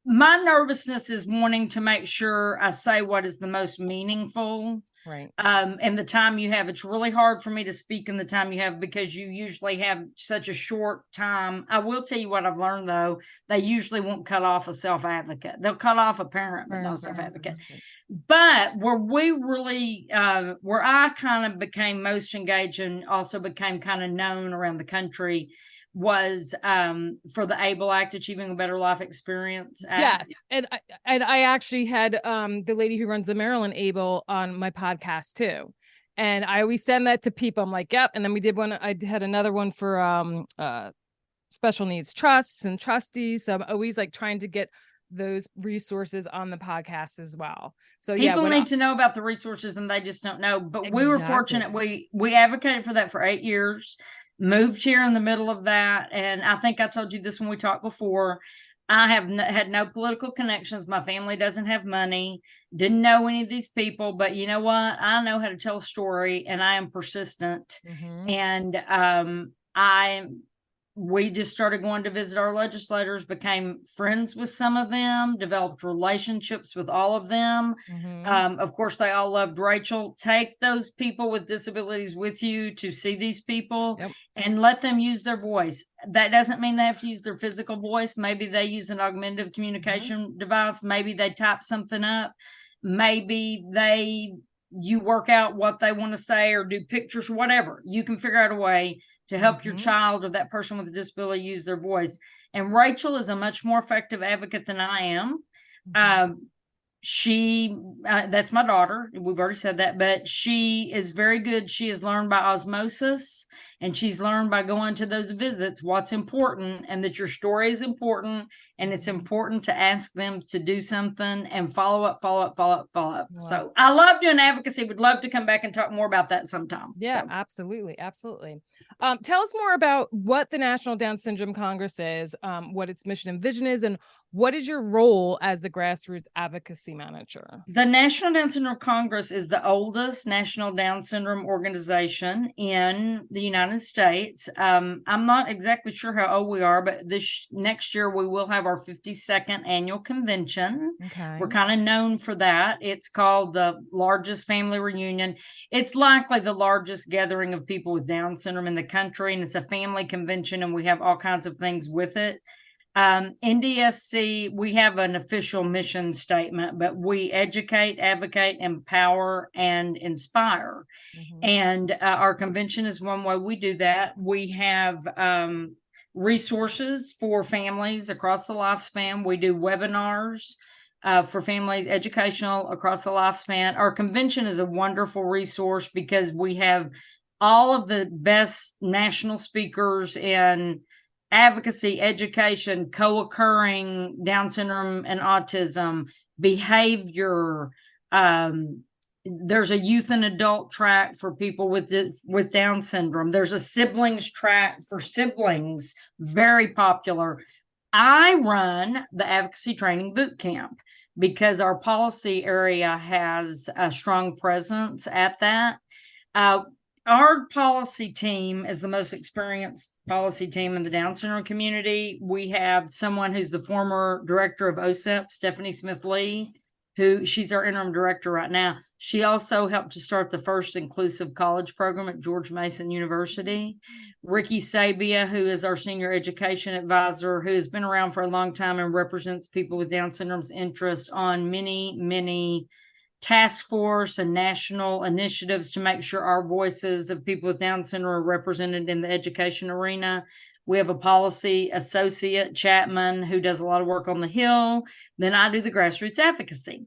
my nervousness is wanting to make sure I say what is the most meaningful. Right. And the time you have, it's really hard for me to speak in the time you have because you usually have such a short time. I will tell you what I've learned, though. They usually won't cut off a self-advocate. They'll cut off a parent, but not a self-advocate. But where we really, where I kind of became most engaged and also became kind of known around the country was for the ABLE Act, Achieving a Better Life Experience Act. Yes. And I actually had the lady who runs the Maryland ABLE on my podcast too. And I always send that to people. I'm like, yep. And then we did one. I had another one for special needs trusts and trustees. So I'm always like trying to get those resources on the podcast as well. So people need to know about the resources and they just don't know. But we were fortunate. We advocated for that for 8 years. Moved here in the middle of that. And I think I told you this when we talked before. I have had no political connections. My family doesn't have money. Didn't know any of these people. But you know what? I know how to tell a story, and I am persistent. And we just started going to visit our legislators, became friends with some of them, developed relationships with all of them. Of course, they all loved Rachel. Take those people with disabilities with you to see these people and let them use their voice. That doesn't mean they have to use their physical voice. Maybe they use an augmentative communication device. Maybe they type something up. Maybe you work out what they want to say or do pictures, whatever. You can figure out a way to help your child or that person with a disability use their voice. And Rachel is a much more effective advocate than I am. That's my daughter. We've already said that, but she is very good. She has learned by osmosis, and she's learned by going to those visits what's important, and that your story is important, and it's important to ask them to do something and follow up. Wow. So I love doing advocacy. Would love to come back and talk more about that sometime. Yeah, so. Absolutely. Tell us more about what the National Down Syndrome Congress is, what its mission and vision is, and what is your role as the Grassroots Advocacy Manager? The National Down Syndrome Congress is the oldest national Down syndrome organization in the United States. I'm not exactly sure how old we are, but this next year we will have our 52nd annual convention. We're kind of known for that. It's called the largest family reunion. It's likely the largest gathering of people with Down syndrome in the country, and it's a family convention, and we have all kinds of things with it. NDSC, we have an official mission statement, but we educate, advocate, empower, and inspire. And our convention is one way we do that. We have resources for families across the lifespan. We do webinars for families, educational across the lifespan. Our convention is a wonderful resource because we have all of the best national speakers in advocacy, education, co-occurring Down syndrome and autism, behavior. There's a youth and adult track for people with Down syndrome. There's a siblings track for siblings, very popular. I run the advocacy training boot camp because our policy area has a strong presence at that. Our policy team is the most experienced policy team in the Down syndrome community. We have someone who's the former director of OSEP, Stephanie Smith-Lee, she's our interim director right now. She also helped to start the first inclusive college program at George Mason University. Ricky Sabia, who is our senior education advisor, who has been around for a long time and represents people with Down syndrome's interest on many task force and national initiatives to make sure our voices of people with Down syndrome are represented in the education arena. We have a policy associate, Chapman, who does a lot of work on the Hill. Then I do the grassroots advocacy.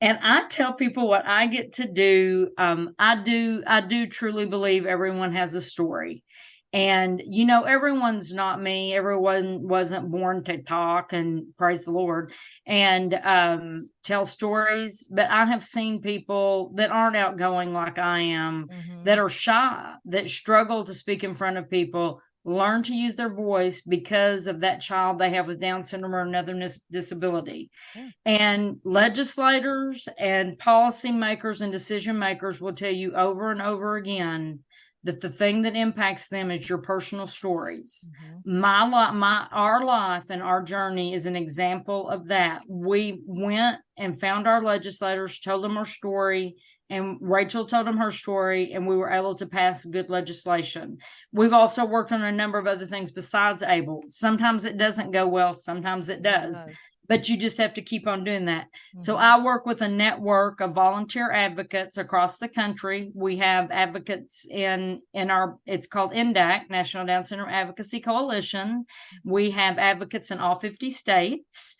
And I tell people what I get to do. I do truly believe everyone has a story. And, everyone's not me. Everyone wasn't born to talk, and praise the Lord, and tell stories. But I have seen people that aren't outgoing like I am, that are shy, that struggle to speak in front of people, learn to use their voice because of that child they have with Down syndrome or another disability. Yeah. And legislators and policymakers and decision makers will tell you over and over again that the thing that impacts them is your personal stories. Our life and our journey is an example of that. We went and found our legislators, told them our story, and Rachel told them her story, and we were able to pass good legislation. We've also worked on a number of other things besides ABLE. Sometimes it doesn't go well, sometimes it does. But you just have to keep on doing that. So I work with a network of volunteer advocates across the country. We have advocates in it's called NDAC, National Down Syndrome Advocacy Coalition. We have advocates in all 50 states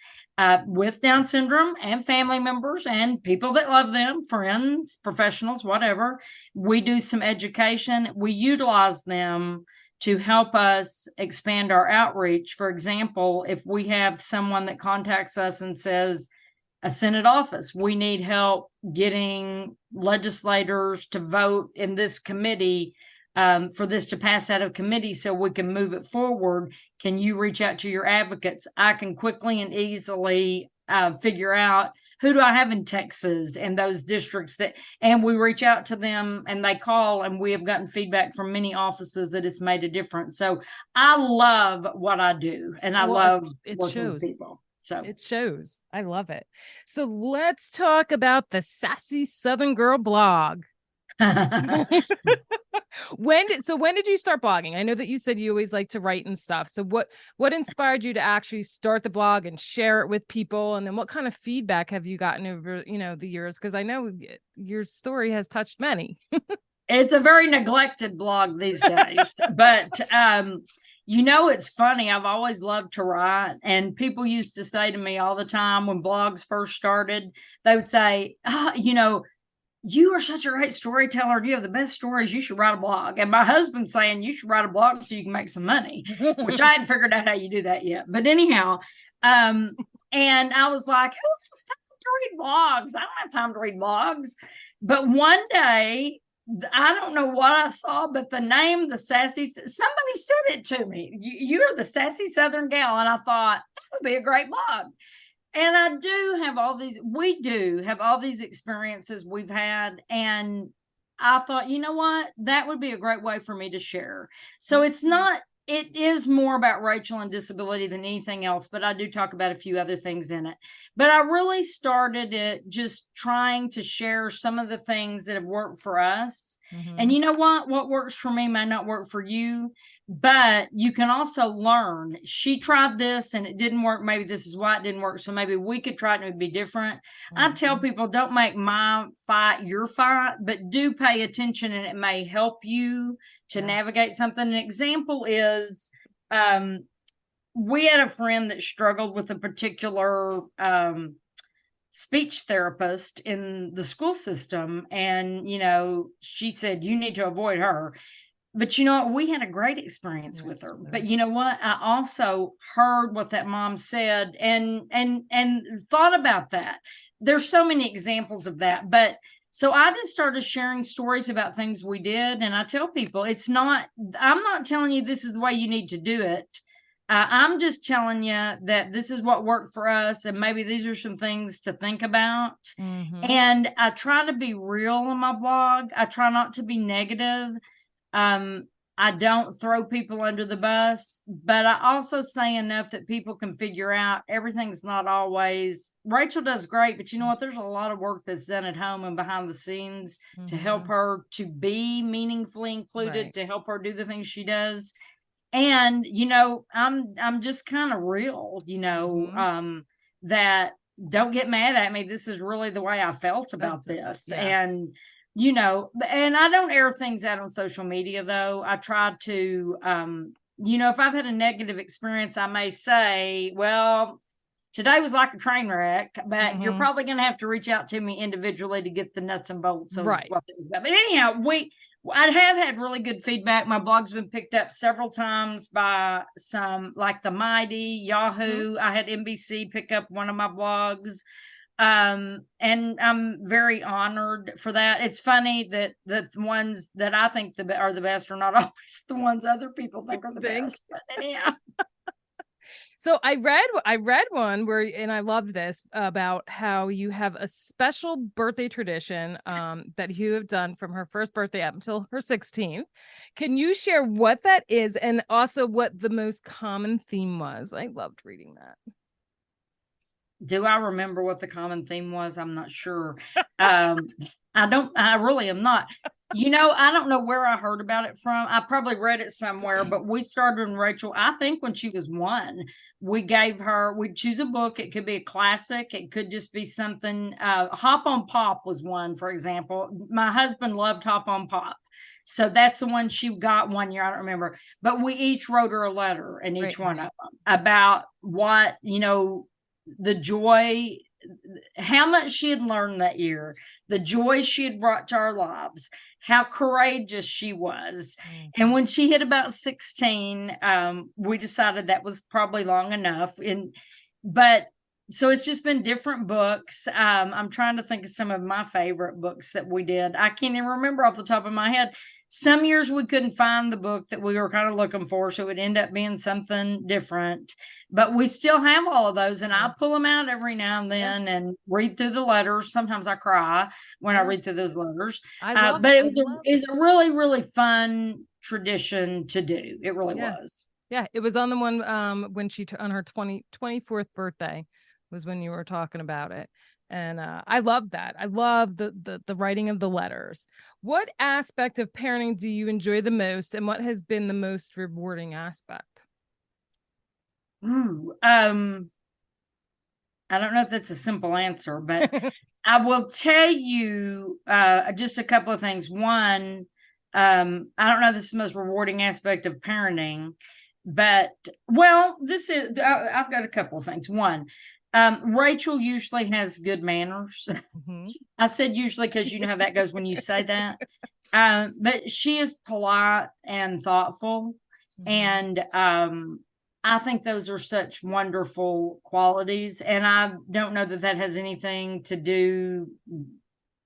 with Down syndrome and family members and people that love them, friends, professionals, whatever. We do some education. We utilize them to help us expand our outreach. For example, if we have someone that contacts us and says, a Senate office, we need help getting legislators to vote in this committee for this to pass out of committee so we can move it forward. Can you reach out to your advocates? I can quickly and easily figure out who do I have in Texas and those districts and we reach out to them and they call, and we have gotten feedback from many offices that it's made a difference. So I love what I do, and I love working with people. So it shows. I love it. So let's talk about the Sassy Southern Girl blog. When did you start blogging? I know that you said you always like to write and stuff. So what inspired you to actually start the blog and share it with people? And then what kind of feedback have you gotten over, the years? Because I know your story has touched many. It's a very neglected blog these days, but it's funny. I've always loved to write, and people used to say to me all the time when blogs first started, they would say, you are such a great storyteller. You have the best stories. You should write a blog. And my husband's saying you should write a blog so you can make some money, which I hadn't figured out how you do that yet. But anyhow, and I was like, who has time to read blogs? I don't have time to read blogs. But one day, I don't know what I saw, but the name, somebody said it to me. You're the Sassy Southern Gal. And I thought, that would be a great blog. And we do have all these experiences we've had. And I thought, you know what, that would be a great way for me to share. So it is more about Rachel and disability than anything else, but I do talk about a few other things in it. But I really started it just trying to share some of the things that have worked for us. And you know what works for me may not work for you, but you can also learn. She tried this and it didn't work. Maybe this is why it didn't work. So maybe we could try it and it would be different. I tell people, don't make my fight your fight, but do pay attention, and it may help you to navigate something. An example is we had a friend that struggled with a particular speech therapist in the school system. And, she said, you need to avoid her. But we had a great experience with her. But you know what? I also heard what that mom said and thought about that. There's so many examples of that. But so I just started sharing stories about things we did. And I tell people, I'm not telling you this is the way you need to do it. I'm just telling you that this is what worked for us. And maybe these are some things to think about. Mm-hmm. And I try to be real on my blog. I try not to be negative. I don't throw people under the bus, but I also say enough that people can figure out everything's not always. Rachel does great, but you know what? There's a lot of work that's done at home and behind the scenes to help her to be meaningfully included, to help her do the things she does. And, I'm just kind of real, that don't get mad at me. This is really the way I felt about this. Yeah. And, and I don't air things out on social media, though. I try to, if I've had a negative experience, I may say, well, today was like a train wreck, but you're probably going to have to reach out to me individually to get the nuts and bolts of what it was about. But anyhow, I have had really good feedback. My blog's been picked up several times by some like the Mighty, Yahoo. I had NBC pick up one of my blogs. And I'm very honored for that. It's funny that the ones that I think are the best are not always the ones other people think are the best. But anyhow. So I read one where, and I love this, about how you have a special birthday tradition that you have done from her first birthday up until her 16th. Can you share what that is and also what the most common theme was? I loved reading that. Do I remember what the common theme was? I'm not sure. I really am not. I don't know where I heard about it from. I probably read it somewhere, but we started when Rachel, I think when she was 1, we'd choose a book. It could be a classic. It could just be something. Hop on Pop was one, for example. My husband loved Hop on Pop. So that's the one she got one year. I don't remember, but we each wrote her a letter in each one of them about what, the joy, how much she had learned that year, the joy she had brought to our lives, how courageous she was. And when she hit about 16, we decided that was probably long enough. So it's just been different books. I'm trying to think of some of my favorite books that we did. I can't even remember off the top of my head. Some years we couldn't find the book that we were kind of looking for, so it would end up being something different. But we still have all of those, and I pull them out every now and then and read through the letters. Sometimes I cry when I read through those letters. But it was a really, really fun tradition to do. It really was. Yeah, it was on the one when she on her 24th birthday was when you were talking about it. And I love that. I love the writing of the letters. What aspect of parenting do you enjoy the most, and what has been the most rewarding aspect? I don't know if that's a simple answer, but I will tell you just a couple of things. One, I don't know if this is the most rewarding aspect of parenting, but I've got a couple of things. One, Rachel usually has good manners. I said usually because you know how that goes when you say that. But she is polite and thoughtful. And I think those are such wonderful qualities. And I don't know that has anything to do,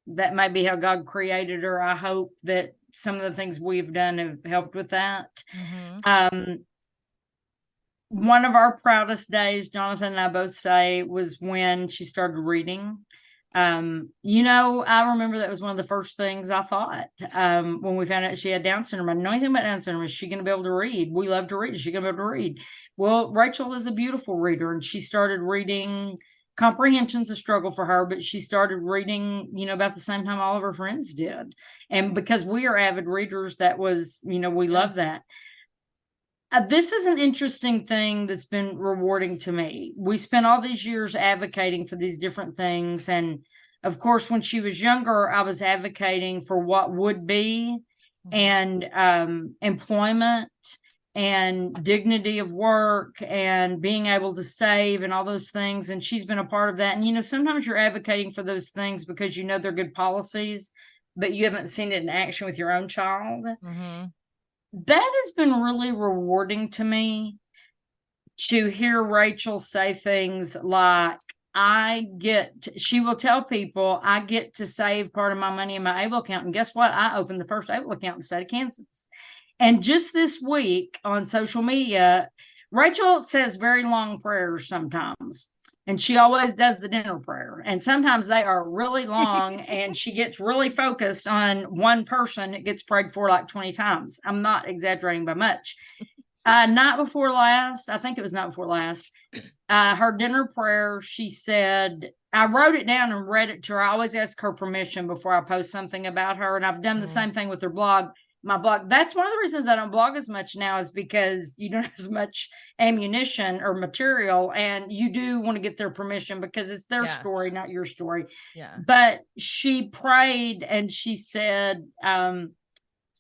that might be how God created her. I hope that some of the things we've done have helped with that. One of our proudest days, Jonathan and I both say, was when she started reading. I remember that was one of the first things I thought when we found out she had Down syndrome. I didn't know anything about Down syndrome. Is she going to be able to read? We love to read. Is she going to be able to read? Well, Rachel is a beautiful reader, and she started reading. Comprehension's a struggle for her, but she started reading, about the same time all of her friends did. And because we are avid readers, that was, we love that. This is an interesting thing that's been rewarding to me. We spent all these years advocating for these different things. And of course, when she was younger, I was advocating for what would be and employment and dignity of work and being able to save and all those things. And she's been a part of that. And, sometimes you're advocating for those things because they're good policies, but you haven't seen it in action with your own child. Mm-hmm. That has been really rewarding to me, to hear Rachel say things like, she will tell people, I get to save part of my money in my ABLE account. And guess what? I opened the first ABLE account in the state of Kansas. And just this week on social media, Rachel says very long prayers sometimes. And she always does the dinner prayer. And sometimes they are really long and she gets really focused on one person. It gets prayed for like 20 times. I'm not exaggerating by much. Night before last, I think it was night before last, her dinner prayer, she said, I wrote it down and read it to her. I always ask her permission before I post something about her. And I've done the same thing with her blog. My blog. That's one of the reasons I don't blog as much now, is because you don't have as much ammunition or material, and you do want to get their permission because it's their story, not your story. Yeah. But she prayed and she said,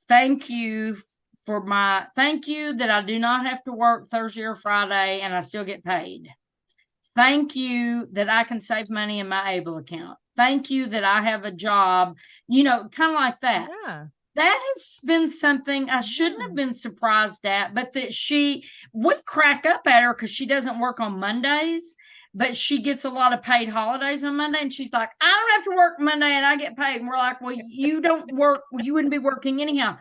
thank you that I do not have to work Thursday or Friday and I still get paid. Thank you that I can save money in my ABLE account. Thank you that I have a job, kind of like that. Yeah. That has been something I shouldn't have been surprised at, but that we crack up at her because she doesn't work on Mondays, but she gets a lot of paid holidays on Monday. And she's like, I don't have to work Monday and I get paid. And we're like, well, you don't work. You wouldn't be working anyhow.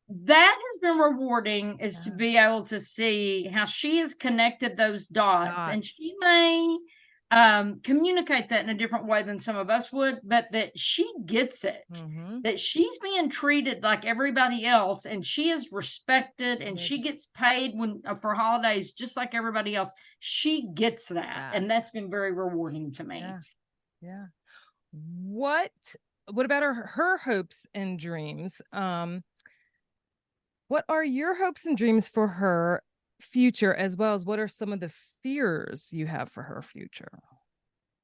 That has been rewarding, is to be able to see how she has connected those dots. And she may communicate that in a different way than some of us would, but that she gets it, that she's being treated like everybody else, and she is respected, and she gets paid for holidays just like everybody else. She gets that, and that's been very rewarding to me. Yeah. What about her hopes and dreams? What are your hopes and dreams for her future, as well as what are some of the fears you have for her future?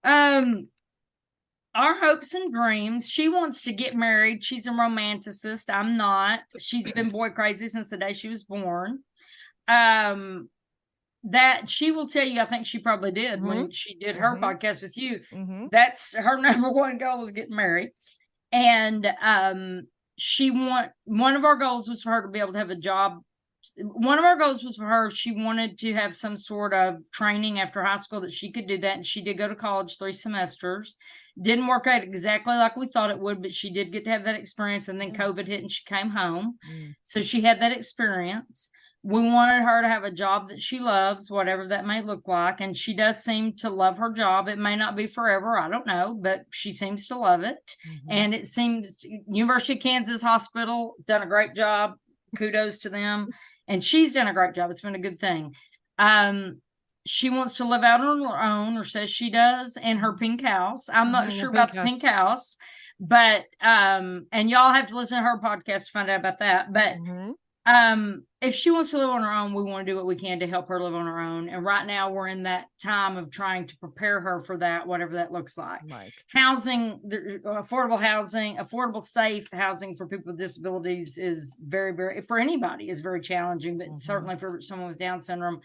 Our hopes and dreams. She wants to get married. She's a romanticist. I'm not. She's been boy crazy since the day she was born. That she will tell you, I think she probably did when she did her podcast with you. That's her number one goal, is getting married. And one of our goals was for her to be able to have a job. One of our goals was for her, she wanted to have some sort of training after high school that she could do that. And she did go to college 3 semesters. Didn't work out exactly like we thought it would, but she did get to have that experience. And then COVID hit and she came home. So she had that experience. We wanted her to have a job that she loves, whatever that may look like. And she does seem to love her job. It may not be forever, I don't know, but she seems to love it. And it seems University of Kansas Hospital done a great job. Kudos to them. And she's done a great job. It's been a good thing. She wants to live out on her own, or says she does, in her pink house. I'm not sure about the pink house, but and y'all have to listen to her podcast to find out about that. But if she wants to live on her own, we want to do what we can to help her live on her own. And right now we're in that time of trying to prepare her for that, whatever that looks like. Housing, affordable housing, affordable, safe housing for people with disabilities is very, very, for anybody, is very challenging, but certainly for someone with Down syndrome.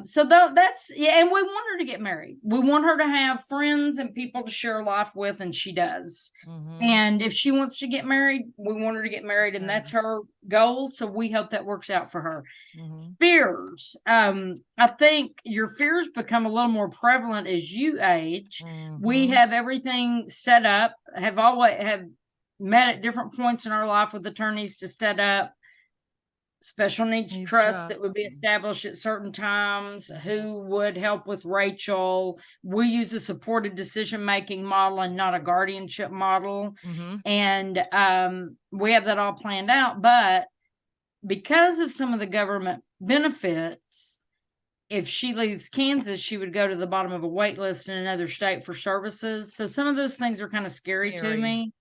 So that's, and we want her to get married. We want her to have friends and people to share life with, and she does. And if she wants to get married, we want her to get married, and that's her goal. So we hope that works out for her. Fears. I think your fears become a little more prevalent as you age. We have everything set up, have met at different points in our life with attorneys to set up special needs trusts that would be established at certain times, who would help with Rachel. We use a supported decision-making model and not a guardianship model. And we have that all planned out. But because of some of the government benefits, if she leaves Kansas, she would go to the bottom of a wait list in another state for services. So some of those things are kind of scary to me,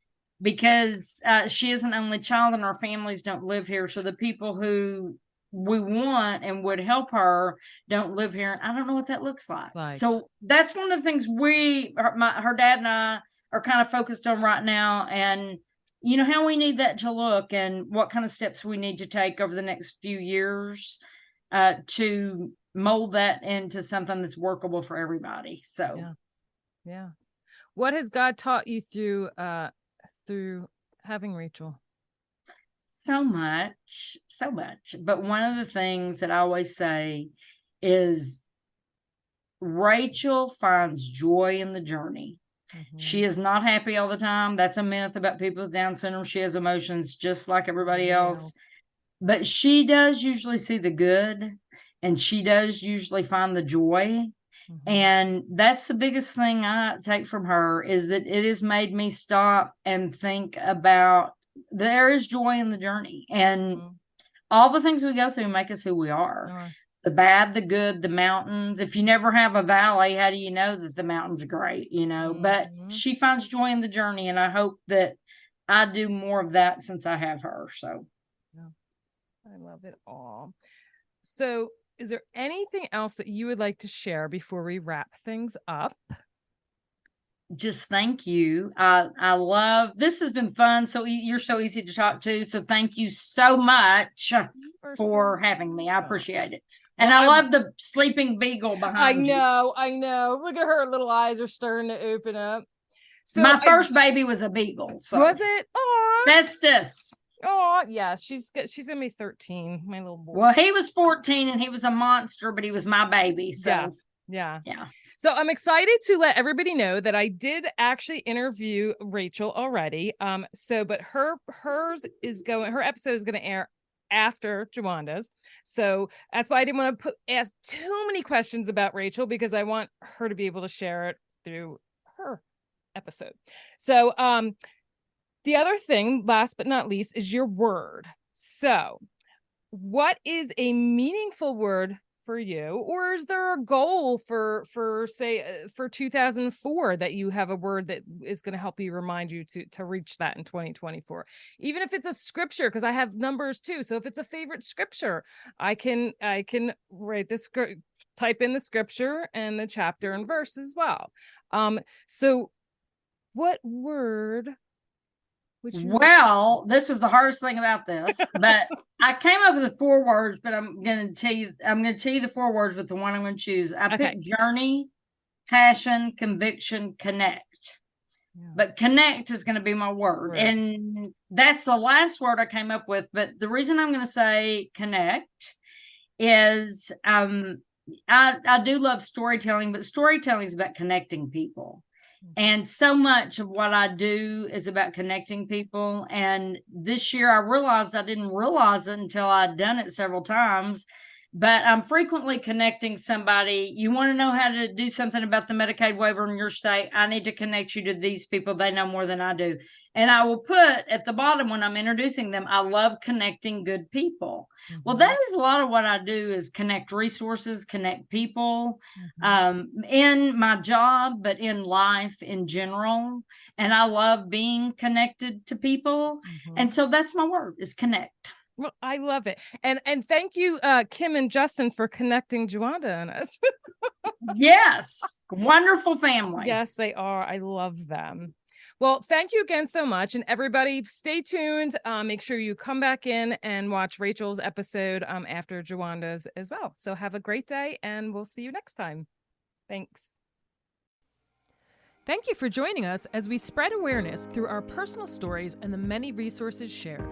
because she is an only child and our families don't live here. So the people who we want and would help her don't live here. I don't know what that looks like. So that's one of the things her dad and I are kind of focused on right now. And how we need that to look and what kind of steps we need to take over the next few years to mold that into something that's workable for everybody. So, yeah. What has God taught you through having Rachel? So much. But one of the things that I always say is Rachel finds joy in the journey. Mm-hmm. She is not happy all the time. That's a myth about people with Down syndrome. She has emotions just like everybody else. But she does usually see the good, and she does usually find the joy. Mm-hmm. And that's the biggest thing I take from her, is that it has made me stop and think about there is joy in the journey. And all the things we go through make us who we are. The bad, the good, the mountains. If you never have a valley, how do you know that the mountains are great? But she finds joy in the journey, and I hope that I do more of that since I have her. So I love it all. So is there anything else that you would like to share before we wrap things up? Just thank you. I love, this has been fun. So you're so easy to talk to. So thank you so much for having me. I appreciate it. And I love the sleeping beagle behind you. I know. Look at her little eyes are starting to open up. So my first baby was a beagle. So. Was it? Oh, Festus. Oh, yeah. She's gonna be 13, my little boy. Well, he was 14 and he was a monster, but he was my baby. So yeah. So I'm excited to let everybody know that I did actually interview Rachel already. But her episode is gonna air after Jawanda's. So that's why I didn't want to ask too many questions about Rachel, because I want her to be able to share it through her episode. So the other thing, last but not least, is your word. So what is a meaningful word for you? Or is there a goal for 2004 that you have a word that is going to help you, remind you to reach that in 2024? Even if it's a scripture, because I have numbers too. So if it's a favorite scripture, I can write this, type in the scripture and the chapter and verse as well. So what word? Well, this was the hardest thing about this, but I came up with the 4 words, but I'm going to tell you the 4 words with the one I'm going to choose. I picked journey, passion, conviction, connect. Yeah. But connect is going to be my word. Right. And that's the last word I came up with. But the reason I'm going to say connect is I do love storytelling, but storytelling is about connecting people. And so much of what I do is about connecting people. And this year I realized I didn't realize it until I'd done it several times, but I'm frequently connecting somebody. You want to know how to do something about the Medicaid waiver in your state? I need to connect you to these people. They know more than I do. And I will put at the bottom when I'm introducing them, I love connecting good people. Mm-hmm. Well, that is a lot of what I do, is connect resources, connect people, in my job, but in life in general. And I love being connected to people. Mm-hmm. And so that's my word, is connect. Well, I love it. And thank you, Kim and Justin, for connecting Jawanda and us. Yes. Wonderful family. Yes, they are. I love them. Well, thank you again so much. And everybody, stay tuned. Make sure you come back in and watch Rachel's episode after Jawanda's as well. So have a great day, and we'll see you next time. Thanks. Thank you for joining us as we spread awareness through our personal stories and the many resources shared.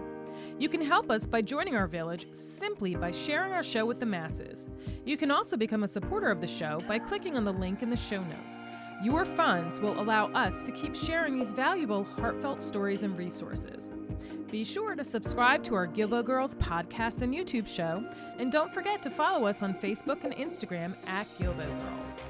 You can help us by joining our village simply by sharing our show with the masses. You can also become a supporter of the show by clicking on the link in the show notes. Your funds will allow us to keep sharing these valuable, heartfelt stories and resources. Be sure to subscribe to our Guilbault Girls podcast and YouTube show, and don't forget to follow us on Facebook and Instagram at Guilbault Girls.